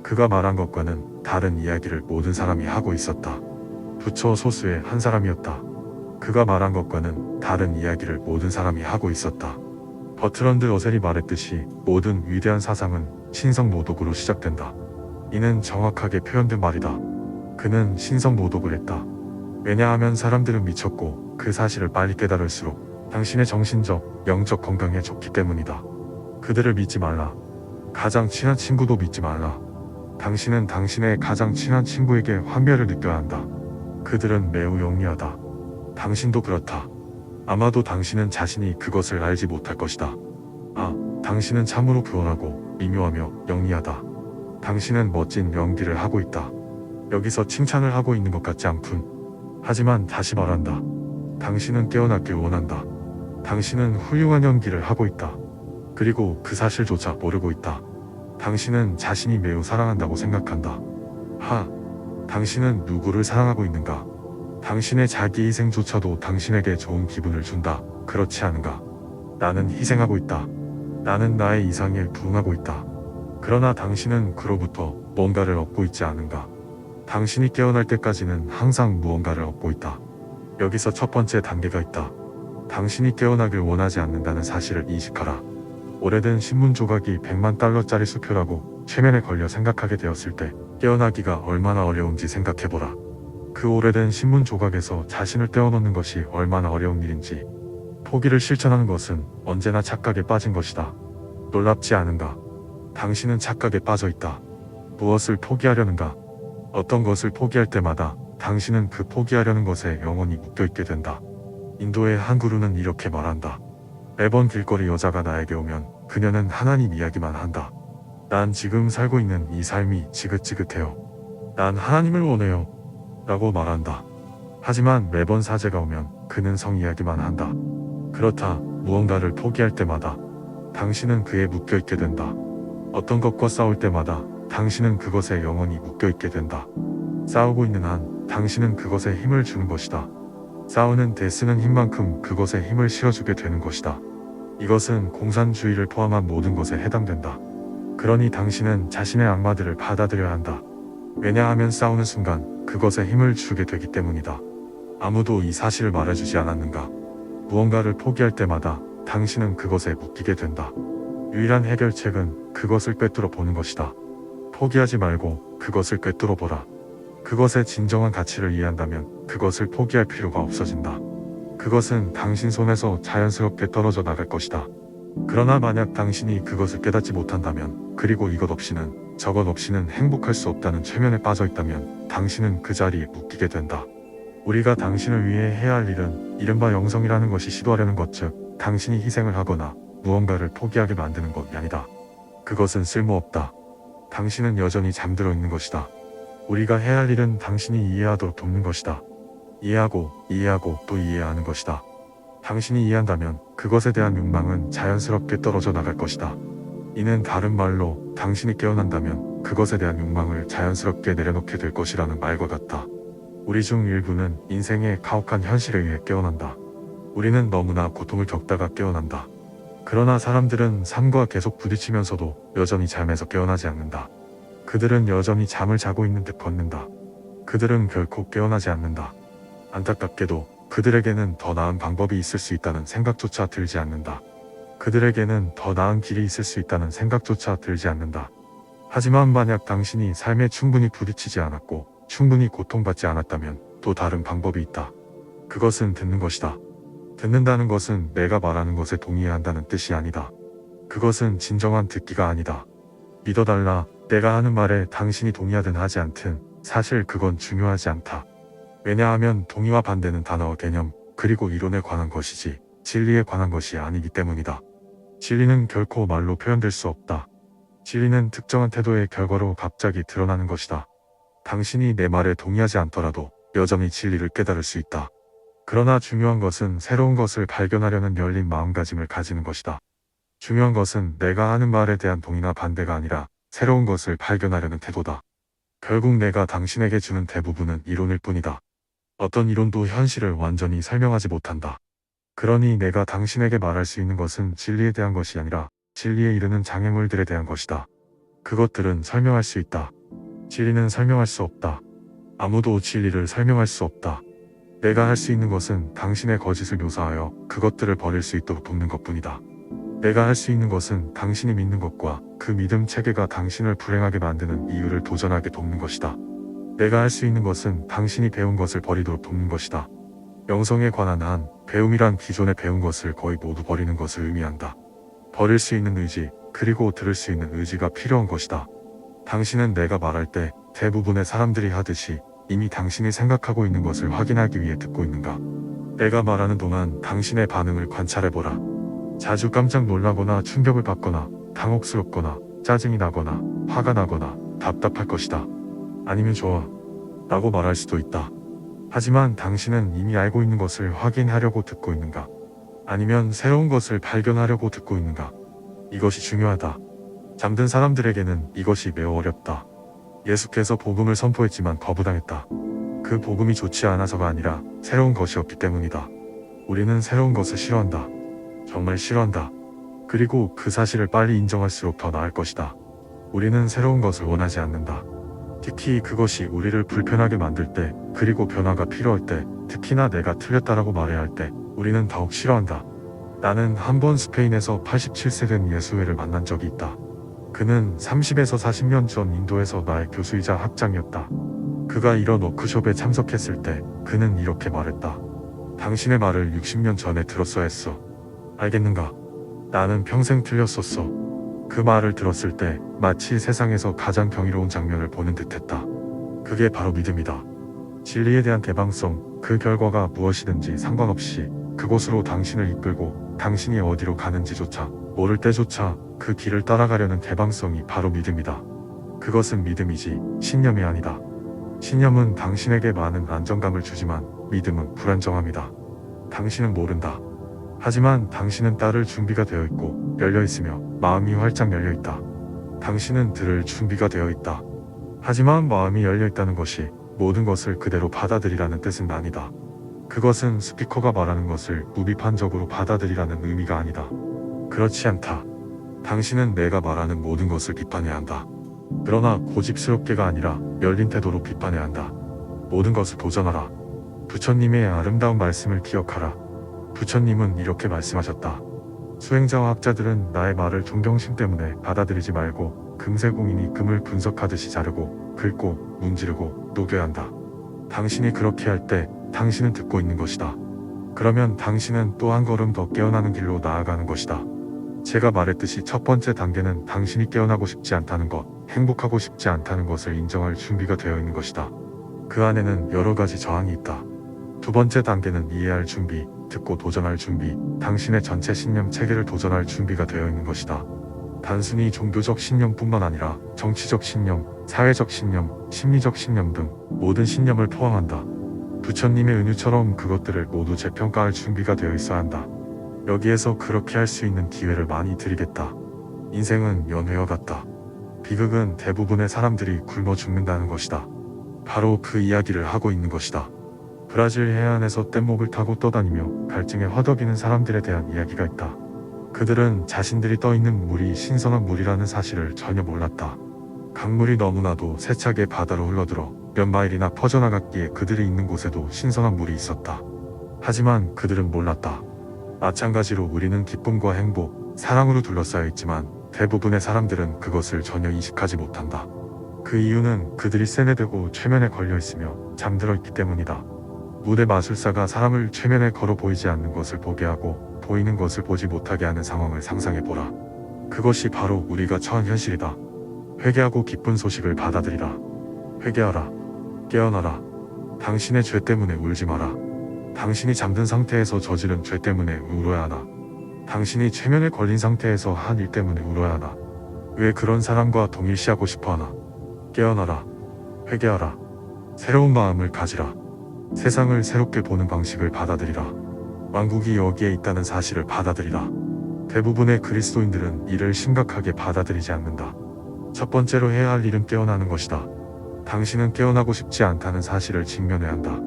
그가 말한 것과는 다른 이야기를 모든 사람이 하고 있었다. 부처 소수의 한 사람이었다. 그가 말한 것과는 다른 이야기를 모든 사람이 하고 있었다. 버트런드 러셀이 말했듯이 모든 위대한 사상은 신성모독으로 시작된다. 이는 정확하게 표현된 말이다. 그는 신성모독을 했다. 왜냐하면 사람들은 미쳤고 그 사실을 빨리 깨달을수록 당신의 정신적, 영적 건강에 좋기 때문이다. 그들을 믿지 말라. 가장 친한 친구도 믿지 말라. 당신은 당신의 가장 친한 친구에게 환멸을 느껴야 한다. 그들은 매우 영리하다. 당신도 그렇다. 아마도 당신은 자신이 그것을 알지 못할 것이다. 당신은 참으로 교활하고 미묘하며 영리하다. 당신은 멋진 연기를 하고 있다. 여기서 칭찬을 하고 있는 것 같지 않군. 하지만 다시 말한다. 당신은 깨어나길 원한다. 당신은 훌륭한 연기를 하고 있다. 그리고 그 사실조차 모르고 있다. 당신은 자신이 매우 사랑한다고 생각한다. 당신은 누구를 사랑하고 있는가? 당신의 자기 희생조차도 당신에게 좋은 기분을 준다. 그렇지 않은가? 나는 희생하고 있다. 나는 나의 이상에 부응하고 있다. 그러나 당신은 그로부터 뭔가를 얻고 있지 않은가? 당신이 깨어날 때까지는 항상 무언가를 얻고 있다. 여기서 첫 번째 단계가 있다. 당신이 깨어나길 원하지 않는다는 사실을 인식하라. 오래된 신문 조각이 100만 달러짜리 수표라고 최면에 걸려 생각하게 되었을 때 깨어나기가 얼마나 어려운지 생각해보라. 그 오래된 신문 조각에서 자신을 떼어놓는 것이 얼마나 어려운 일인지. 포기를 실천하는 것은 언제나 착각에 빠진 것이다. 놀랍지 않은가? 당신은 착각에 빠져 있다. 무엇을 포기하려는가? 어떤 것을 포기할 때마다 당신은 그 포기하려는 것에 영원히 묶여있게 된다. 인도의 한 구루는 이렇게 말한다. 매번 길거리 여자가 나에게 오면 그녀는 하나님 이야기만 한다. 난 지금 살고 있는 이 삶이 지긋지긋해요. 난 하나님을 원해요. 라고 말한다. 하지만 매번 사제가 오면 그는 성 이야기만 한다. 그렇다. 무언가를 포기할 때마다 당신은 그에 묶여있게 된다. 어떤 것과 싸울 때마다 당신은 그것에 영원히 묶여있게 된다. 싸우고 있는 한 당신은 그것에 힘을 주는 것이다. 싸우는 데 쓰는 힘만큼 그것에 힘을 실어주게 되는 것이다. 이것은 공산주의를 포함한 모든 것에 해당된다. 그러니 당신은 자신의 악마들을 받아들여야 한다. 왜냐하면 싸우는 순간 그것에 힘을 주게 되기 때문이다. 아무도 이 사실을 말해주지 않았는가? 무언가를 포기할 때마다 당신은 그것에 묶이게 된다. 유일한 해결책은 그것을 꿰뚫어 보는 것이다. 포기하지 말고 그것을 꿰뚫어 보라. 그것의 진정한 가치를 이해한다면 그것을 포기할 필요가 없어진다. 그것은 당신 손에서 자연스럽게 떨어져 나갈 것이다. 그러나 만약 당신이 그것을 깨닫지 못한다면, 그리고 이것 없이는, 저것 없이는 행복할 수 없다는 최면에 빠져 있다면 당신은 그 자리에 묶이게 된다. 우리가 당신을 위해 해야 할 일은 이른바 영성이라는 것이 시도하려는 것, 즉 당신이 희생을 하거나 무언가를 포기하게 만드는 것이 아니다. 그것은 쓸모없다. 당신은 여전히 잠들어 있는 것이다. 우리가 해야 할 일은 당신이 이해하도록 돕는 것이다. 이해하고 또 이해하는 것이다. 당신이 이해한다면 그것에 대한 욕망은 자연스럽게 떨어져 나갈 것이다. 이는 다른 말로 당신이 깨어난다면 그것에 대한 욕망을 자연스럽게 내려놓게 될 것이라는 말과 같다. 우리 중 일부는 인생의 가혹한 현실에 의해 깨어난다. 우리는 너무나 고통을 겪다가 깨어난다. 그러나 사람들은 삶과 계속 부딪히면서도 여전히 잠에서 깨어나지 않는다. 그들은 여전히 잠을 자고 있는 듯 걷는다. 그들은 결코 깨어나지 않는다. 안타깝게도 그들에게는 더 나은 방법이 있을 수 있다는 생각조차 들지 않는다. 그들에게는 더 나은 길이 있을 수 있다는 생각조차 들지 않는다. 하지만 만약 당신이 삶에 충분히 부딪히지 않았고 충분히 고통받지 않았다면 또 다른 방법이 있다. 그것은 듣는 것이다. 듣는다는 것은 내가 말하는 것에 동의해야 한다는 뜻이 아니다. 그것은 진정한 듣기가 아니다. 믿어달라. 내가 하는 말에 당신이 동의하든 하지 않든 사실 그건 중요하지 않다. 왜냐하면 동의와 반대는 단어와 개념, 그리고 이론에 관한 것이지 진리에 관한 것이 아니기 때문이다. 진리는 결코 말로 표현될 수 없다. 진리는 특정한 태도의 결과로 갑자기 드러나는 것이다. 당신이 내 말에 동의하지 않더라도 여전히 진리를 깨달을 수 있다. 그러나 중요한 것은 새로운 것을 발견하려는 열린 마음가짐을 가지는 것이다. 중요한 것은 내가 하는 말에 대한 동의나 반대가 아니라 새로운 것을 발견하려는 태도다. 결국 내가 당신에게 주는 대부분은 이론일 뿐이다. 어떤 이론도 현실을 완전히 설명하지 못한다. 그러니 내가 당신에게 말할 수 있는 것은 진리에 대한 것이 아니라 진리에 이르는 장애물들에 대한 것이다. 그것들은 설명할 수 있다. 진리는 설명할 수 없다. 아무도 진리를 설명할 수 없다. 내가 할 수 있는 것은 당신의 거짓을 묘사하여 그것들을 버릴 수 있도록 돕는 것뿐이다. 내가 할 수 있는 것은 당신이 믿는 것과 그 믿음 체계가 당신을 불행하게 만드는 이유를 도전하게 돕는 것이다. 내가 할 수 있는 것은 당신이 배운 것을 버리도록 돕는 것이다. 영성에 관한 한, 배움이란 기존에 배운 것을 거의 모두 버리는 것을 의미한다. 버릴 수 있는 의지, 그리고 들을 수 있는 의지가 필요한 것이다. 당신은 내가 말할 때 대부분의 사람들이 하듯이 이미 당신이 생각하고 있는 것을 확인하기 위해 듣고 있는가? 내가 말하는 동안 당신의 반응을 관찰해보라. 자주 깜짝 놀라거나 충격을 받거나 당혹스럽거나 짜증이 나거나 화가 나거나 답답할 것이다. 아니면 좋아 라고 말할 수도 있다. 하지만 당신은 이미 알고 있는 것을 확인하려고 듣고 있는가? 아니면 새로운 것을 발견하려고 듣고 있는가? 이것이 중요하다. 잠든 사람들에게는 이것이 매우 어렵다. 예수께서 복음을 선포했지만 거부당했다. 그 복음이 좋지 않아서가 아니라 새로운 것이었기 때문이다. 우리는 새로운 것을 싫어한다. 정말 싫어한다. 그리고 그 사실을 빨리 인정할수록 더 나을 것이다. 우리는 새로운 것을 원하지 않는다. 특히 그것이 우리를 불편하게 만들 때, 그리고 변화가 필요할 때, 특히나 내가 틀렸다라고 말해야 할 때, 우리는 더욱 싫어한다. 나는 한 번 스페인에서 87세 된 예수회를 만난 적이 있다. 그는 30에서 40년 전 인도에서 나의 교수이자 학장이었다. 그가 이런 워크숍에 참석했을 때 그는 이렇게 말했다. 당신의 말을 60년 전에 들었어야 했어. 알겠는가? 나는 평생 틀렸었어. 그 말을 들었을 때 마치 세상에서 가장 경이로운 장면을 보는 듯했다. 그게 바로 믿음이다. 진리에 대한 개방성, 그 결과가 무엇이든지 상관없이 그곳으로 당신을 이끌고 당신이 어디로 가는지조차 모를 때조차 그 길을 따라가려는 개방성이 바로 믿음이다. 그것은 믿음이지 신념이 아니다. 신념은 당신에게 많은 안정감을 주지만 믿음은 불안정함이다. 당신은 모른다. 하지만 당신은 따를 준비가 되어 있고 열려 있으며 마음이 활짝 열려 있다. 당신은 들을 준비가 되어 있다. 하지만 마음이 열려 있다는 것이 모든 것을 그대로 받아들이라는 뜻은 아니다. 그것은 스피커가 말하는 것을 무비판적으로 받아들이라는 의미가 아니다. 그렇지 않다. 당신은 내가 말하는 모든 것을 비판해야 한다. 그러나 고집스럽게가 아니라 열린 태도로 비판해야 한다. 모든 것을 도전하라. 부처님의 아름다운 말씀을 기억하라. 부처님은 이렇게 말씀하셨다. 수행자와 학자들은 나의 말을 존경심 때문에 받아들이지 말고 금세공인이 금을 분석하듯이 자르고 긁고 문지르고 녹여야 한다. 당신이 그렇게 할 때 당신은 듣고 있는 것이다. 그러면 당신은 또 한 걸음 더 깨어나는 길로 나아가는 것이다. 제가 말했듯이 첫 번째 단계는 당신이 깨어나고 싶지 않다는 것, 행복하고 싶지 않다는 것을 인정할 준비가 되어 있는 것이다. 그 안에는 여러 가지 저항이 있다. 두 번째 단계는 이해할 준비, 듣고 도전할 준비, 당신의 전체 신념 체계를 도전할 준비가 되어 있는 것이다. 단순히 종교적 신념뿐만 아니라 정치적 신념, 사회적 신념, 심리적 신념 등 모든 신념을 포함한다. 부처님의 은유처럼 그것들을 모두 재평가할 준비가 되어 있어야 한다. 여기에서 그렇게 할 수 있는 기회를 많이 드리겠다. 인생은 연회와 같다. 비극은 대부분의 사람들이 굶어 죽는다는 것이다. 바로 그 이야기를 하고 있는 것이다. 브라질 해안에서 뗏목을 타고 떠다니며 갈증에 화덕이는 사람들에 대한 이야기가 있다. 그들은 자신들이 떠있는 물이 신선한 물이라는 사실을 전혀 몰랐다. 강물이 너무나도 세차게 바다로 흘러들어 몇 마일이나 퍼져나갔기에 그들이 있는 곳에도 신선한 물이 있었다. 하지만 그들은 몰랐다. 마찬가지로 우리는 기쁨과 행복, 사랑으로 둘러싸여 있지만 대부분의 사람들은 그것을 전혀 인식하지 못한다. 그 이유는 그들이 세뇌되고 최면에 걸려 있으며 잠들어 있기 때문이다. 무대 마술사가 사람을 최면에 걸어 보이지 않는 것을 보게 하고 보이는 것을 보지 못하게 하는 상황을 상상해보라. 그것이 바로 우리가 처한 현실이다. 회개하고 기쁜 소식을 받아들이라. 회개하라. 깨어나라. 당신의 죄 때문에 울지 마라. 당신이 잠든 상태에서 저지른 죄 때문에 울어야 하나? 당신이 최면에 걸린 상태에서 한 일 때문에 울어야 하나? 왜 그런 사람과 동일시하고 싶어 하나? 깨어나라. 회개하라. 새로운 마음을 가지라. 세상을 새롭게 보는 방식을 받아들이라. 왕국이 여기에 있다는 사실을 받아들이라. 대부분의 그리스도인들은 이를 심각하게 받아들이지 않는다. 첫 번째로 해야 할 일은 깨어나는 것이다. 당신은 깨어나고 싶지 않다는 사실을 직면해야 한다.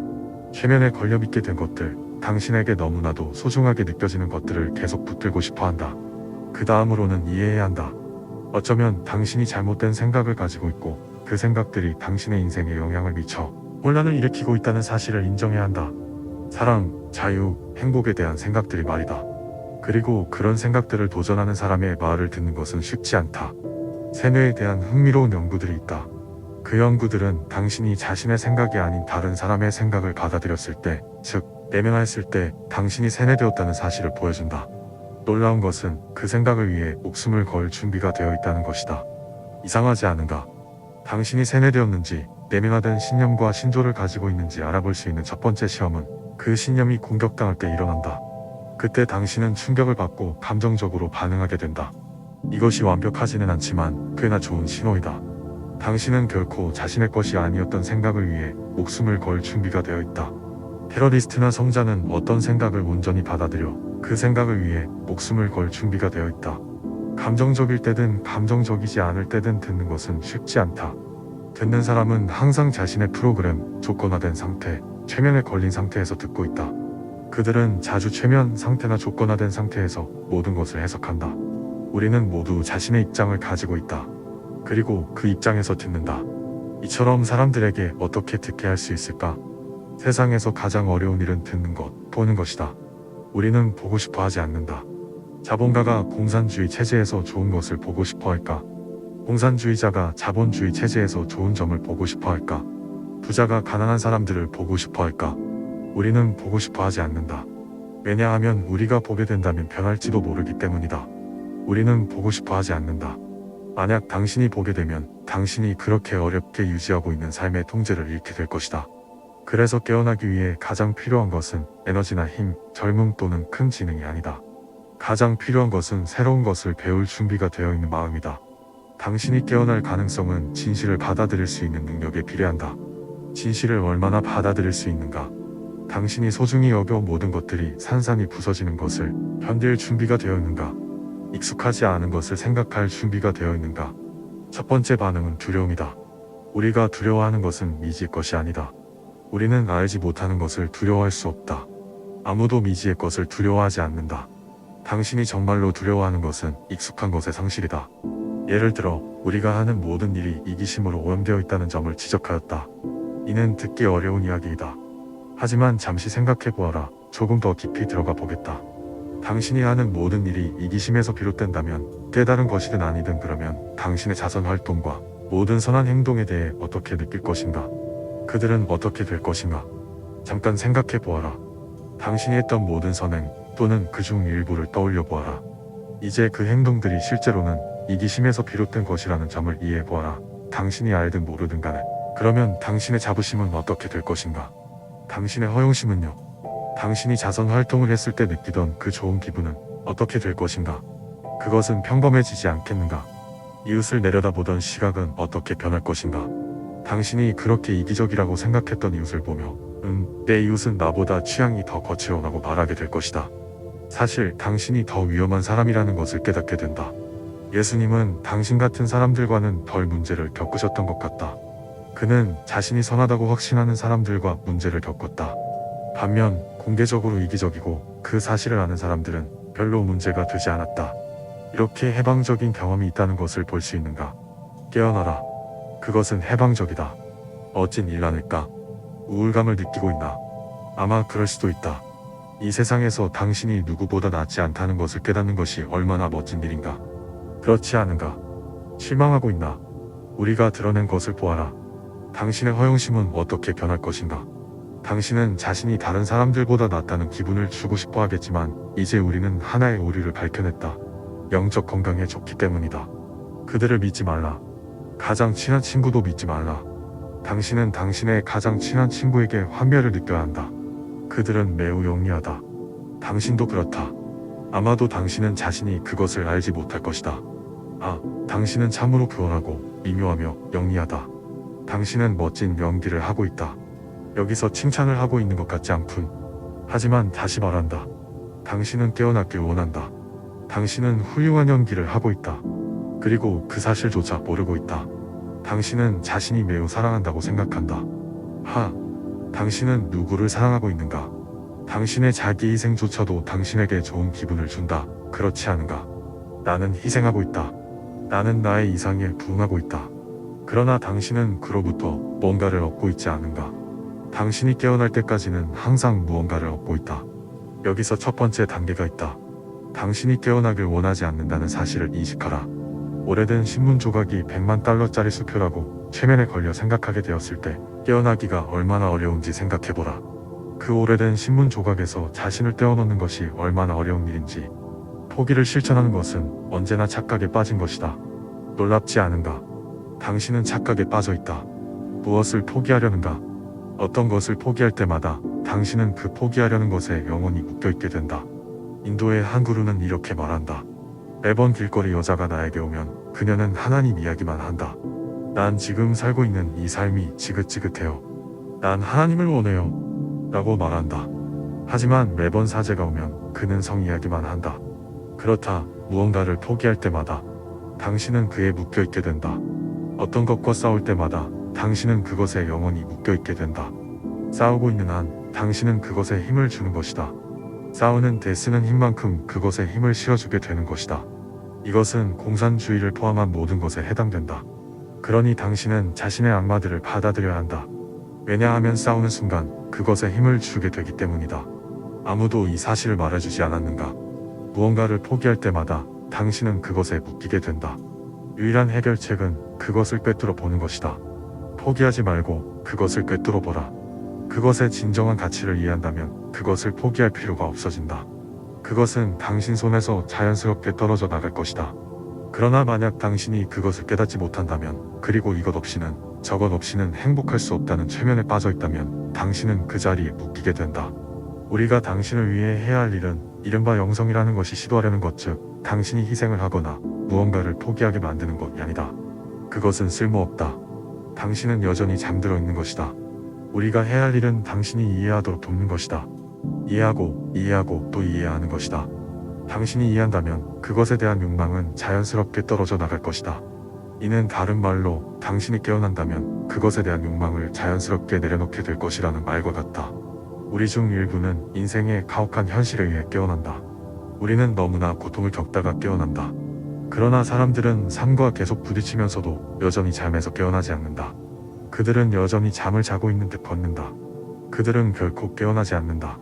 최면에 걸려 믿게 된 것들, 당신에게 너무나도 소중하게 느껴지는 것들을 계속 붙들고 싶어 한다. 그 다음으로는 이해해야 한다. 어쩌면 당신이 잘못된 생각을 가지고 있고 그 생각들이 당신의 인생에 영향을 미쳐 혼란을 일으키고 있다는 사실을 인정해야 한다. 사랑, 자유, 행복에 대한 생각들이 말이다. 그리고 그런 생각들을 도전하는 사람의 말을 듣는 것은 쉽지 않다. 세뇌에 대한 흥미로운 연구들이 있다. 그 연구들은 당신이 자신의 생각이 아닌 다른 사람의 생각을 받아들였을 때, 즉 내면화했을 때 당신이 세뇌되었다는 사실을 보여준다. 놀라운 것은 그 생각을 위해 목숨을 걸 준비가 되어 있다는 것이다. 이상하지 않은가? 당신이 세뇌되었는지 내면화된 신념과 신조를 가지고 있는지 알아볼 수 있는 첫 번째 시험은 그 신념이 공격당할 때 일어난다. 그때 당신은 충격을 받고 감정적으로 반응하게 된다. 이것이 완벽하지는 않지만 꽤나 좋은 신호이다. 당신은 결코 자신의 것이 아니었던 생각을 위해 목숨을 걸 준비가 되어 있다. 테러리스트나 성자는 어떤 생각을 온전히 받아들여 그 생각을 위해 목숨을 걸 준비가 되어 있다. 감정적일 때든 감정적이지 않을 때든 듣는 것은 쉽지 않다. 듣는 사람은 항상 자신의 프로그램, 조건화된 상태, 최면에 걸린 상태에서 듣고 있다. 그들은 자주 최면 상태나 조건화된 상태에서 모든 것을 해석한다. 우리는 모두 자신의 입장을 가지고 있다. 그리고 그 입장에서 듣는다. 이처럼 사람들에게 어떻게 듣게 할 수 있을까? 세상에서 가장 어려운 일은 듣는 것, 보는 것이다. 우리는 보고 싶어 하지 않는다. 자본가가 공산주의 체제에서 좋은 것을 보고 싶어 할까? 공산주의자가 자본주의 체제에서 좋은 점을 보고 싶어 할까? 부자가 가난한 사람들을 보고 싶어 할까? 우리는 보고 싶어 하지 않는다. 왜냐하면 우리가 보게 된다면 변할지도 모르기 때문이다. 우리는 보고 싶어 하지 않는다. 만약 당신이 보게 되면 당신이 그렇게 어렵게 유지하고 있는 삶의 통제를 잃게 될 것이다. 그래서 깨어나기 위해 가장 필요한 것은 에너지나 힘, 젊음 또는 큰 지능이 아니다. 가장 필요한 것은 새로운 것을 배울 준비가 되어 있는 마음이다. 당신이 깨어날 가능성은 진실을 받아들일 수 있는 능력에 비례한다. 진실을 얼마나 받아들일 수 있는가? 당신이 소중히 여겨 모든 것들이 산산이 부서지는 것을 견딜 준비가 되어 있는가? 익숙하지 않은 것을 생각할 준비가 되어 있는가? 첫 번째 반응은 두려움이다. 우리가 두려워하는 것은 미지의 것이 아니다. 우리는 알지 못하는 것을 두려워할 수 없다. 아무도 미지의 것을 두려워하지 않는다. 당신이 정말로 두려워하는 것은 익숙한 것의 상실이다. 예를 들어 우리가 하는 모든 일이 이기심으로 오염되어 있다는 점을 지적하였다. 이는 듣기 어려운 이야기이다. 하지만 잠시 생각해 보아라. 조금 더 깊이 들어가 보겠다. 당신이 하는 모든 일이 이기심에서 비롯된다면 깨달은 것이든 아니든 그러면 당신의 자선 활동과 모든 선한 행동에 대해 어떻게 느낄 것인가? 그들은 어떻게 될 것인가? 잠깐 생각해 보아라. 당신이 했던 모든 선행 또는 그중 일부를 떠올려 보아라. 이제 그 행동들이 실제로는 이기심에서 비롯된 것이라는 점을 이해해 보아라. 당신이 알든 모르든 간에. 그러면 당신의 자부심은 어떻게 될 것인가? 당신의 허영심은요? 당신이 자선 활동을 했을 때 느끼던 그 좋은 기분은 어떻게 될 것인가? 그것은 평범해지지 않겠는가? 이웃을 내려다보던 시각은 어떻게 변할 것인가? 당신이 그렇게 이기적이라고 생각했던 이웃을 보며 내 이웃은 나보다 취향이 더 거칠어라고 말하게 될 것이다. 사실 당신이 더 위험한 사람이라는 것을 깨닫게 된다. 예수님은 당신 같은 사람들과는 덜 문제를 겪으셨던 것 같다. 그는 자신이 선하다고 확신하는 사람들과 문제를 겪었다. 반면 공개적으로 이기적이고 그 사실을 아는 사람들은 별로 문제가 되지 않았다. 이렇게 해방적인 경험이 있다는 것을 볼 수 있는가? 깨어나라. 그것은 해방적이다. 어찐 일라닐까? 우울감을 느끼고 있나? 아마 그럴 수도 있다. 이 세상에서 당신이 누구보다 낫지 않다는 것을 깨닫는 것이 얼마나 멋진 일인가? 그렇지 않은가? 실망하고 있나? 우리가 드러낸 것을 보아라. 당신의 허영심은 어떻게 변할 것인가? 당신은 자신이 다른 사람들보다 낫다는 기분을 주고 싶어 하겠지만 이제 우리는 하나의 오류를 밝혀냈다. 영적 건강에 좋기 때문이다. 그들을 믿지 말라. 가장 친한 친구도 믿지 말라. 당신은 당신의 가장 친한 친구에게 환멸을 느껴야 한다. 그들은 매우 영리하다. 당신도 그렇다. 아마도 당신은 자신이 그것을 알지 못할 것이다. 당신은 참으로 교활하고 미묘하며 영리하다. 당신은 멋진 연기를 하고 있다. 여기서 칭찬을 하고 있는 것 같지 않군. 하지만 다시 말한다. 당신은 깨어나길 원한다. 당신은 훌륭한 연기를 하고 있다. 그리고 그 사실조차 모르고 있다. 당신은 자신이 매우 사랑한다고 생각한다. 당신은 누구를 사랑하고 있는가? 당신의 자기 희생조차도 당신에게 좋은 기분을 준다. 그렇지 않은가? 나는 희생하고 있다. 나는 나의 이상에 부응하고 있다. 그러나 당신은 그로부터 뭔가를 얻고 있지 않은가? 당신이 깨어날 때까지는 항상 무언가를 얻고 있다. 여기서 첫 번째 단계가 있다. 당신이 깨어나길 원하지 않는다는 사실을 인식하라. 오래된 신문 조각이 100만 달러짜리 수표라고 최면에 걸려 생각하게 되었을 때 깨어나기가 얼마나 어려운지 생각해보라. 그 오래된 신문 조각에서 자신을 떼어놓는 것이 얼마나 어려운 일인지. 포기를 실천하는 것은 언제나 착각에 빠진 것이다. 놀랍지 않은가? 당신은 착각에 빠져 있다. 무엇을 포기하려는가? 어떤 것을 포기할 때마다 당신은 그 포기하려는 것에 영원히 묶여있게 된다. 인도의 한 구루는 이렇게 말한다. 매번 길거리 여자가 나에게 오면 그녀는 하나님 이야기만 한다. 난 지금 살고 있는 이 삶이 지긋지긋해요. 난 하나님을 원해요. 라고 말한다. 하지만 매번 사제가 오면 그는 성 이야기만 한다. 그렇다. 무언가를 포기할 때마다 당신은 그에 묶여있게 된다. 어떤 것과 싸울 때마다 당신은 그것에 영원히 묶여있게 된다. 싸우고 있는 한 당신은 그것에 힘을 주는 것이다. 싸우는 데 쓰는 힘만큼 그것에 힘을 실어주게 되는 것이다. 이것은 공산주의를 포함한 모든 것에 해당된다. 그러니 당신은 자신의 악마들을 받아들여야 한다. 왜냐하면 싸우는 순간 그것에 힘을 주게 되기 때문이다. 아무도 이 사실을 말해주지 않았는가? 무언가를 포기할 때마다 당신은 그것에 묶이게 된다. 유일한 해결책은 그것을 꿰뚫어 보는 것이다. 포기하지 말고 그것을 꿰뚫어 보라. 그것의 진정한 가치를 이해한다면 그것을 포기할 필요가 없어진다. 그것은 당신 손에서 자연스럽게 떨어져 나갈 것이다. 그러나 만약 당신이 그것을 깨닫지 못한다면, 그리고 이것 없이는 저것 없이는 행복할 수 없다는 최면에 빠져 있다면 당신은 그 자리에 묶이게 된다. 우리가 당신을 위해 해야 할 일은 이른바 영성이라는 것이 시도하려는 것, 즉 당신이 희생을 하거나 무언가를 포기하게 만드는 것이 아니다. 그것은 쓸모없다. 당신은 여전히 잠들어 있는 것이다. 우리가 해야 할 일은 당신이 이해하도록 돕는 것이다. 이해하고 또 이해하는 것이다. 당신이 이해한다면 그것에 대한 욕망은 자연스럽게 떨어져 나갈 것이다. 이는 다른 말로 당신이 깨어난다면 그것에 대한 욕망을 자연스럽게 내려놓게 될 것이라는 말과 같다. 우리 중 일부는 인생의 가혹한 현실에 의해 깨어난다. 우리는 너무나 고통을 겪다가 깨어난다. 그러나 사람들은 삶과 계속 부딪히면서도 여전히 잠에서 깨어나지 않는다. 그들은 여전히 잠을 자고 있는 듯 걷는다. 그들은 결코 깨어나지 않는다.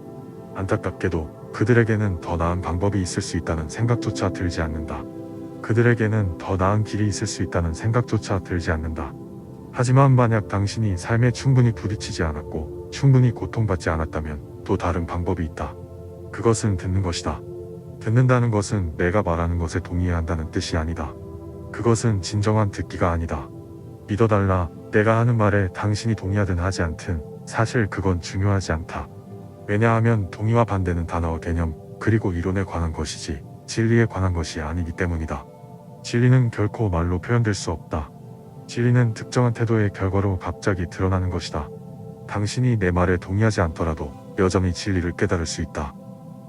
안타깝게도 그들에게는 더 나은 방법이 있을 수 있다는 생각조차 들지 않는다. 그들에게는 더 나은 길이 있을 수 있다는 생각조차 들지 않는다. 하지만 만약 당신이 삶에 충분히 부딪히지 않았고 충분히 고통받지 않았다면 또 다른 방법이 있다. 그것은 듣는 것이다. 듣는다는 것은 내가 말하는 것에 동의해야 한다는 뜻이 아니다. 그것은 진정한 듣기가 아니다. 믿어달라. 내가 하는 말에 당신이 동의하든 하지 않든 사실 그건 중요하지 않다. 왜냐하면 동의와 반대는 단어와 개념 그리고 이론에 관한 것이지 진리에 관한 것이 아니기 때문이다. 진리는 결코 말로 표현될 수 없다. 진리는 특정한 태도의 결과로 갑자기 드러나는 것이다. 당신이 내 말에 동의하지 않더라도 여전히 진리를 깨달을 수 있다.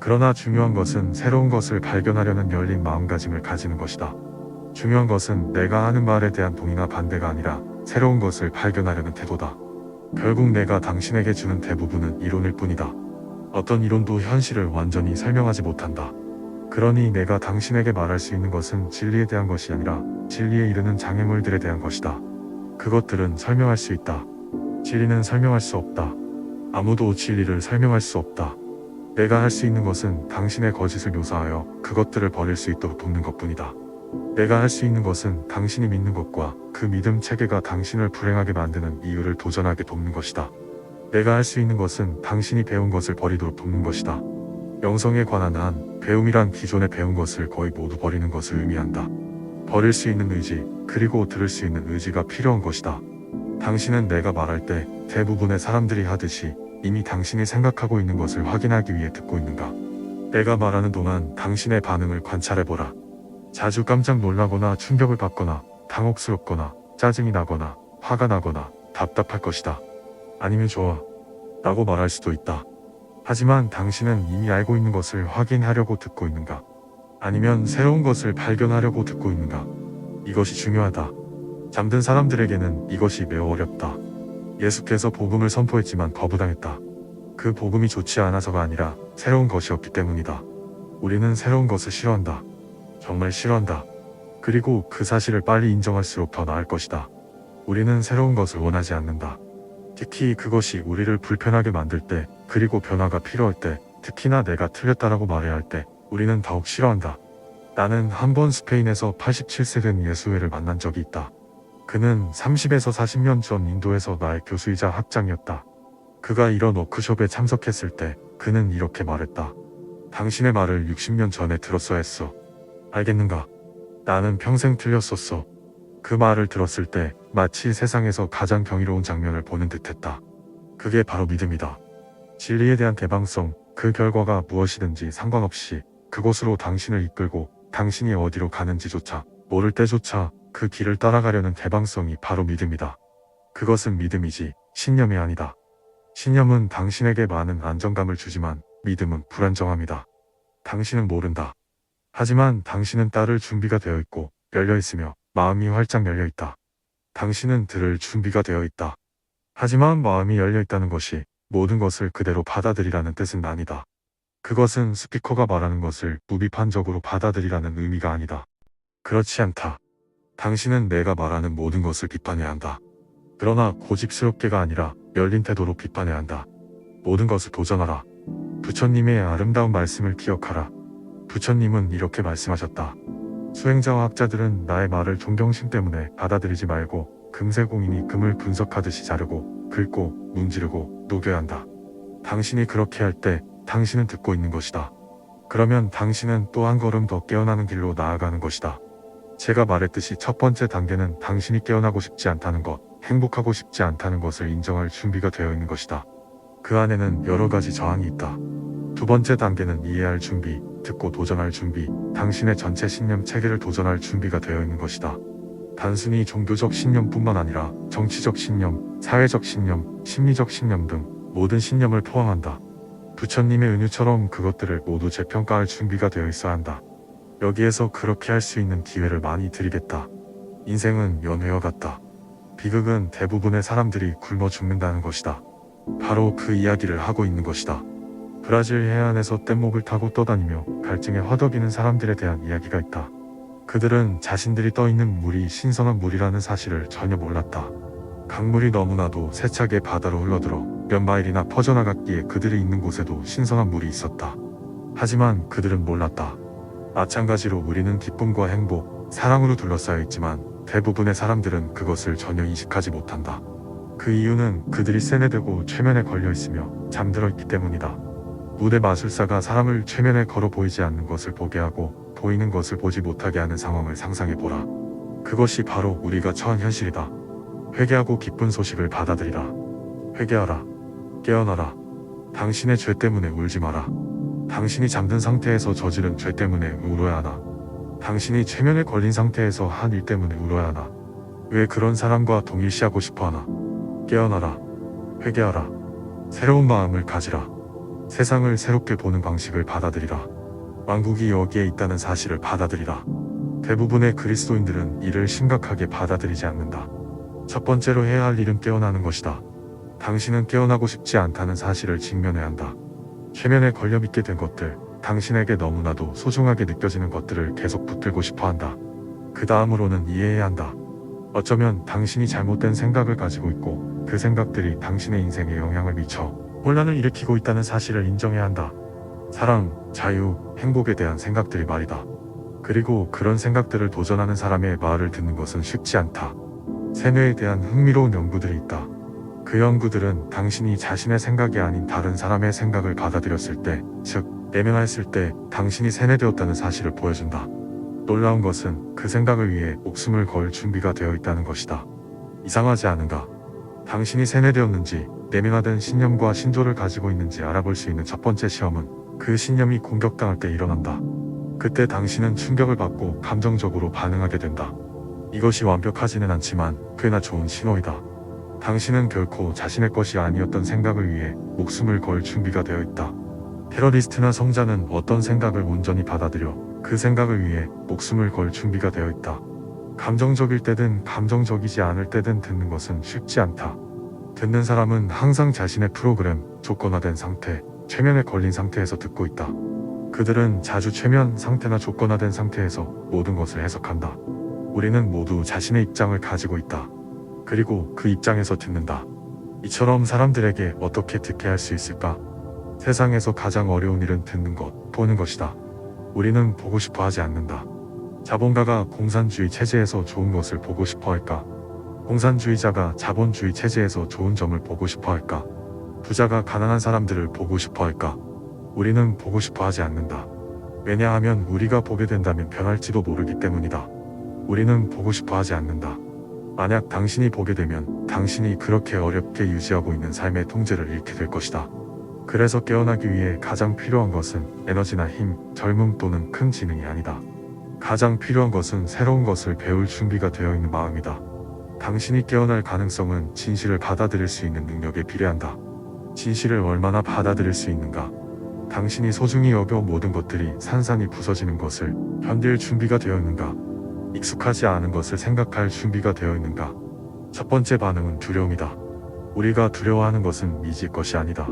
그러나 중요한 것은 새로운 것을 발견하려는 열린 마음가짐을 가지는 것이다. 중요한 것은 내가 하는 말에 대한 동의나 반대가 아니라 새로운 것을 발견하려는 태도다. 결국 내가 당신에게 주는 대부분은 이론일 뿐이다. 어떤 이론도 현실을 완전히 설명하지 못한다. 그러니 내가 당신에게 말할 수 있는 것은 진리에 대한 것이 아니라 진리에 이르는 장애물들에 대한 것이다. 그것들은 설명할 수 있다. 진리는 설명할 수 없다. 아무도 진리를 설명할 수 없다. 내가 할 수 있는 것은 당신의 거짓을 묘사하여 그것들을 버릴 수 있도록 돕는 것뿐이다. 내가 할 수 있는 것은 당신이 믿는 것과 그 믿음 체계가 당신을 불행하게 만드는 이유를 도전하게 돕는 것이다. 내가 할 수 있는 것은 당신이 배운 것을 버리도록 돕는 것이다. 영성에 관한 한, 배움이란 기존에 배운 것을 거의 모두 버리는 것을 의미한다. 버릴 수 있는 의지, 그리고 들을 수 있는 의지가 필요한 것이다. 당신은 내가 말할 때 대부분의 사람들이 하듯이 이미 당신이 생각하고 있는 것을 확인하기 위해 듣고 있는가? 내가 말하는 동안 당신의 반응을 관찰해보라. 자주 깜짝 놀라거나 충격을 받거나 당혹스럽거나 짜증이 나거나 화가 나거나 답답할 것이다. 아니면 좋아 라고 말할 수도 있다. 하지만 당신은 이미 알고 있는 것을 확인하려고 듣고 있는가? 아니면 새로운 것을 발견하려고 듣고 있는가? 이것이 중요하다. 잠든 사람들에게는 이것이 매우 어렵다. 예수께서 복음을 선포했지만 거부당했다. 그 복음이 좋지 않아서가 아니라 새로운 것이었기 때문이다. 우리는 새로운 것을 싫어한다. 정말 싫어한다. 그리고 그 사실을 빨리 인정할수록 더 나을 것이다. 우리는 새로운 것을 원하지 않는다. 특히 그것이 우리를 불편하게 만들 때, 그리고 변화가 필요할 때, 특히나 내가 틀렸다라고 말해야 할 때, 우리는 더욱 싫어한다. 나는 한 번 스페인에서 87세 된 예수회를 만난 적이 있다. 그는 30에서 40년 전 인도에서 나의 교수이자 학장이었다. 그가 이런 워크숍에 참석했을 때 그는 이렇게 말했다. 당신의 말을 60년 전에 들었어야 했어. 알겠는가? 나는 평생 틀렸었어. 그 말을 들었을 때 마치 세상에서 가장 경이로운 장면을 보는 듯했다. 그게 바로 믿음이다. 진리에 대한 개방성, 그 결과가 무엇이든지 상관없이 그곳으로 당신을 이끌고 당신이 어디로 가는지조차 모를 때조차 그 길을 따라가려는 개방성이 바로 믿음이다. 그것은 믿음이지 신념이 아니다. 신념은 당신에게 많은 안정감을 주지만 믿음은 불안정함이다. 당신은 모른다. 하지만 당신은 따를 준비가 되어 있고 열려 있으며 마음이 활짝 열려 있다. 당신은 들을 준비가 되어 있다. 하지만 마음이 열려 있다는 것이 모든 것을 그대로 받아들이라는 뜻은 아니다. 그것은 스피커가 말하는 것을 무비판적으로 받아들이라는 의미가 아니다. 그렇지 않다. 당신은 내가 말하는 모든 것을 비판해야 한다. 그러나 고집스럽게가 아니라 열린 태도로 비판해야 한다. 모든 것을 도전하라. 부처님의 아름다운 말씀을 기억하라. 부처님은 이렇게 말씀하셨다. 수행자와 학자들은 나의 말을 존경심 때문에 받아들이지 말고 금세공인이 금을 분석하듯이 자르고 긁고 문지르고 녹여야 한다. 당신이 그렇게 할 때 당신은 듣고 있는 것이다. 그러면 당신은 또 한 걸음 더 깨어나는 길로 나아가는 것이다. 제가 말했듯이 첫 번째 단계는 당신이 깨어나고 싶지 않다는 것, 행복하고 싶지 않다는 것을 인정할 준비가 되어 있는 것이다. 그 안에는 여러 가지 저항이 있다. 두 번째 단계는 이해할 준비, 듣고 도전할 준비, 당신의 전체 신념 체계를 도전할 준비가 되어 있는 것이다. 단순히 종교적 신념뿐만 아니라 정치적 신념, 사회적 신념, 심리적 신념 등 모든 신념을 포함한다. 부처님의 은유처럼 그것들을 모두 재평가할 준비가 되어 있어야 한다. 여기에서 그렇게 할 수 있는 기회를 많이 드리겠다. 인생은 연회와 같다. 비극은 대부분의 사람들이 굶어 죽는다는 것이다. 바로 그 이야기를 하고 있는 것이다. 브라질 해안에서 뗏목을 타고 떠다니며 갈증에 허덕이는 사람들에 대한 이야기가 있다. 그들은 자신들이 떠있는 물이 신선한 물이라는 사실을 전혀 몰랐다. 강물이 너무나도 세차게 바다로 흘러들어 몇 마일이나 퍼져나갔기에 그들이 있는 곳에도 신선한 물이 있었다. 하지만 그들은 몰랐다. 마찬가지로 우리는 기쁨과 행복, 사랑으로 둘러싸여 있지만 대부분의 사람들은 그것을 전혀 인식하지 못한다. 그 이유는 그들이 세뇌되고 최면에 걸려 있으며 잠들어 있기 때문이다. 무대 마술사가 사람을 최면에 걸어 보이지 않는 것을 보게 하고 보이는 것을 보지 못하게 하는 상황을 상상해 보라. 그것이 바로 우리가 처한 현실이다. 회개하고 기쁜 소식을 받아들이라. 회개하라. 깨어나라. 당신의 죄 때문에 울지 마라. 당신이 잠든 상태에서 저지른 죄 때문에 울어야 하나? 당신이 최면에 걸린 상태에서 한 일 때문에 울어야 하나? 왜 그런 사람과 동일시하고 싶어 하나? 깨어나라. 회개하라. 새로운 마음을 가지라. 세상을 새롭게 보는 방식을 받아들이라. 왕국이 여기에 있다는 사실을 받아들이라. 대부분의 그리스도인들은 이를 심각하게 받아들이지 않는다. 첫 번째로 해야 할 일은 깨어나는 것이다. 당신은 깨어나고 싶지 않다는 사실을 직면해야 한다. 최면에 걸려 믿게 된 것들, 당신에게 너무나도 소중하게 느껴지는 것들을 계속 붙들고 싶어 한다. 그 다음으로는 이해해야 한다. 어쩌면 당신이 잘못된 생각을 가지고 있고 그 생각들이 당신의 인생에 영향을 미쳐 혼란을 일으키고 있다는 사실을 인정해야 한다. 사랑, 자유, 행복에 대한 생각들이 말이다. 그리고 그런 생각들을 도전하는 사람의 말을 듣는 것은 쉽지 않다. 세뇌에 대한 흥미로운 연구들이 있다. 그 연구들은 당신이 자신의 생각이 아닌 다른 사람의 생각을 받아들였을 때, 즉 내면화했을 때 당신이 세뇌되었다는 사실을 보여준다. 놀라운 것은 그 생각을 위해 목숨을 걸 준비가 되어 있다는 것이다. 이상하지 않은가? 당신이 세뇌되었는지 내면화된 신념과 신조를 가지고 있는지 알아볼 수 있는 첫 번째 시험은 그 신념이 공격당할 때 일어난다. 그때 당신은 충격을 받고 감정적으로 반응하게 된다. 이것이 완벽하지는 않지만 꽤나 좋은 신호이다. 당신은 결코 자신의 것이 아니었던 생각을 위해 목숨을 걸 준비가 되어 있다. 테러리스트나 성자는 어떤 생각을 온전히 받아들여 그 생각을 위해 목숨을 걸 준비가 되어 있다. 감정적일 때든 감정적이지 않을 때든 듣는 것은 쉽지 않다. 듣는 사람은 항상 자신의 프로그램, 조건화된 상태, 최면에 걸린 상태에서 듣고 있다. 그들은 자주 최면 상태나 조건화된 상태에서 모든 것을 해석한다. 우리는 모두 자신의 입장을 가지고 있다. 그리고 그 입장에서 듣는다. 이처럼 사람들에게 어떻게 듣게 할 수 있을까? 세상에서 가장 어려운 일은 듣는 것, 보는 것이다. 우리는 보고 싶어 하지 않는다. 자본가가 공산주의 체제에서 좋은 것을 보고 싶어 할까? 공산주의자가 자본주의 체제에서 좋은 점을 보고 싶어 할까? 부자가 가난한 사람들을 보고 싶어 할까? 우리는 보고 싶어 하지 않는다. 왜냐하면 우리가 보게 된다면 변할지도 모르기 때문이다. 우리는 보고 싶어 하지 않는다. 만약 당신이 보게 되면 당신이 그렇게 어렵게 유지하고 있는 삶의 통제를 잃게 될 것이다. 그래서 깨어나기 위해 가장 필요한 것은 에너지나 힘, 젊음 또는 큰 지능이 아니다. 가장 필요한 것은 새로운 것을 배울 준비가 되어 있는 마음이다. 당신이 깨어날 가능성은 진실을 받아들일 수 있는 능력에 비례한다. 진실을 얼마나 받아들일 수 있는가? 당신이 소중히 여겨 모든 것들이 산산이 부서지는 것을 견딜 준비가 되어 있는가? 익숙하지 않은 것을 생각할 준비가 되어 있는가? 첫 번째 반응은 두려움이다. 우리가 두려워하는 것은 미지의 것이 아니다.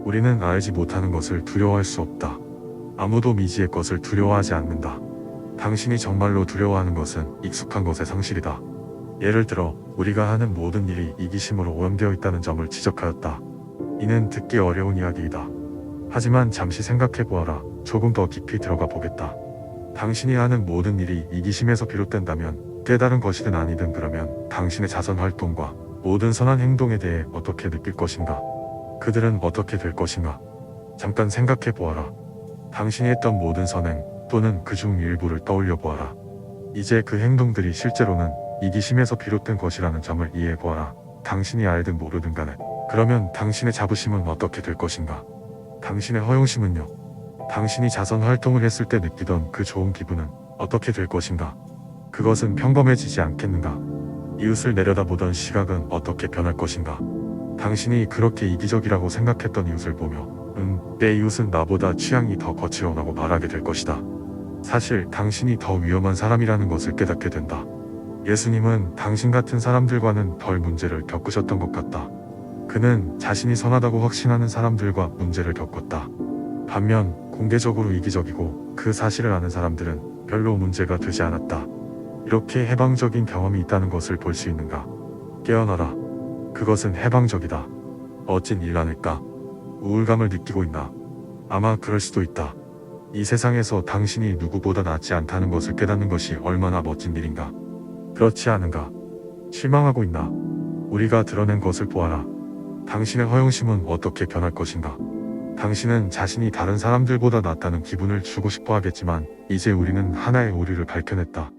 우리는 알지 못하는 것을 두려워할 수 없다. 아무도 미지의 것을 두려워하지 않는다. 당신이 정말로 두려워하는 것은 익숙한 것의 상실이다. 예를 들어 우리가 하는 모든 일이 이기심으로 오염되어 있다는 점을 지적하였다. 이는 듣기 어려운 이야기이다. 하지만 잠시 생각해 보아라. 조금 더 깊이 들어가 보겠다. 당신이 하는 모든 일이 이기심에서 비롯된다면 깨달은 것이든 아니든 그러면 당신의 자선 활동과 모든 선한 행동에 대해 어떻게 느낄 것인가? 그들은 어떻게 될 것인가? 잠깐 생각해 보아라. 당신이 했던 모든 선행 또는 그중 일부를 떠올려 보아라. 이제 그 행동들이 실제로는 이기심에서 비롯된 것이라는 점을 이해해 보아라. 당신이 알든 모르든 간에. 그러면 당신의 자부심은 어떻게 될 것인가? 당신의 허영심은요? 당신이 자선 활동을 했을 때 느끼던 그 좋은 기분은 어떻게 될 것인가? 그것은 평범해지지 않겠는가? 이웃을 내려다보던 시각은 어떻게 변할 것인가? 당신이 그렇게 이기적이라고 생각했던 이웃을 보며 내 이웃은 나보다 취향이 더 거칠어라고 말하게 될 것이다. 사실 당신이 더 위험한 사람이라는 것을 깨닫게 된다. 예수님은 당신 같은 사람들과는 덜 문제를 겪으셨던 것 같다. 그는 자신이 선하다고 확신하는 사람들과 문제를 겪었다. 반면 공개적으로 이기적이고 그 사실을 아는 사람들은 별로 문제가 되지 않았다. 이렇게 해방적인 경험이 있다는 것을 볼 수 있는가? 깨어나라. 그것은 해방적이다. 어찐 일라닐까? 우울감을 느끼고 있나? 아마 그럴 수도 있다. 이 세상에서 당신이 누구보다 낫지 않다는 것을 깨닫는 것이 얼마나 멋진 일인가? 그렇지 않은가? 실망하고 있나? 우리가 드러낸 것을 보아라. 당신의 허영심은 어떻게 변할 것인가? 당신은 자신이 다른 사람들보다 낫다는 기분을 주고 싶어 하겠지만 이제 우리는 하나의 오류를 밝혀냈다.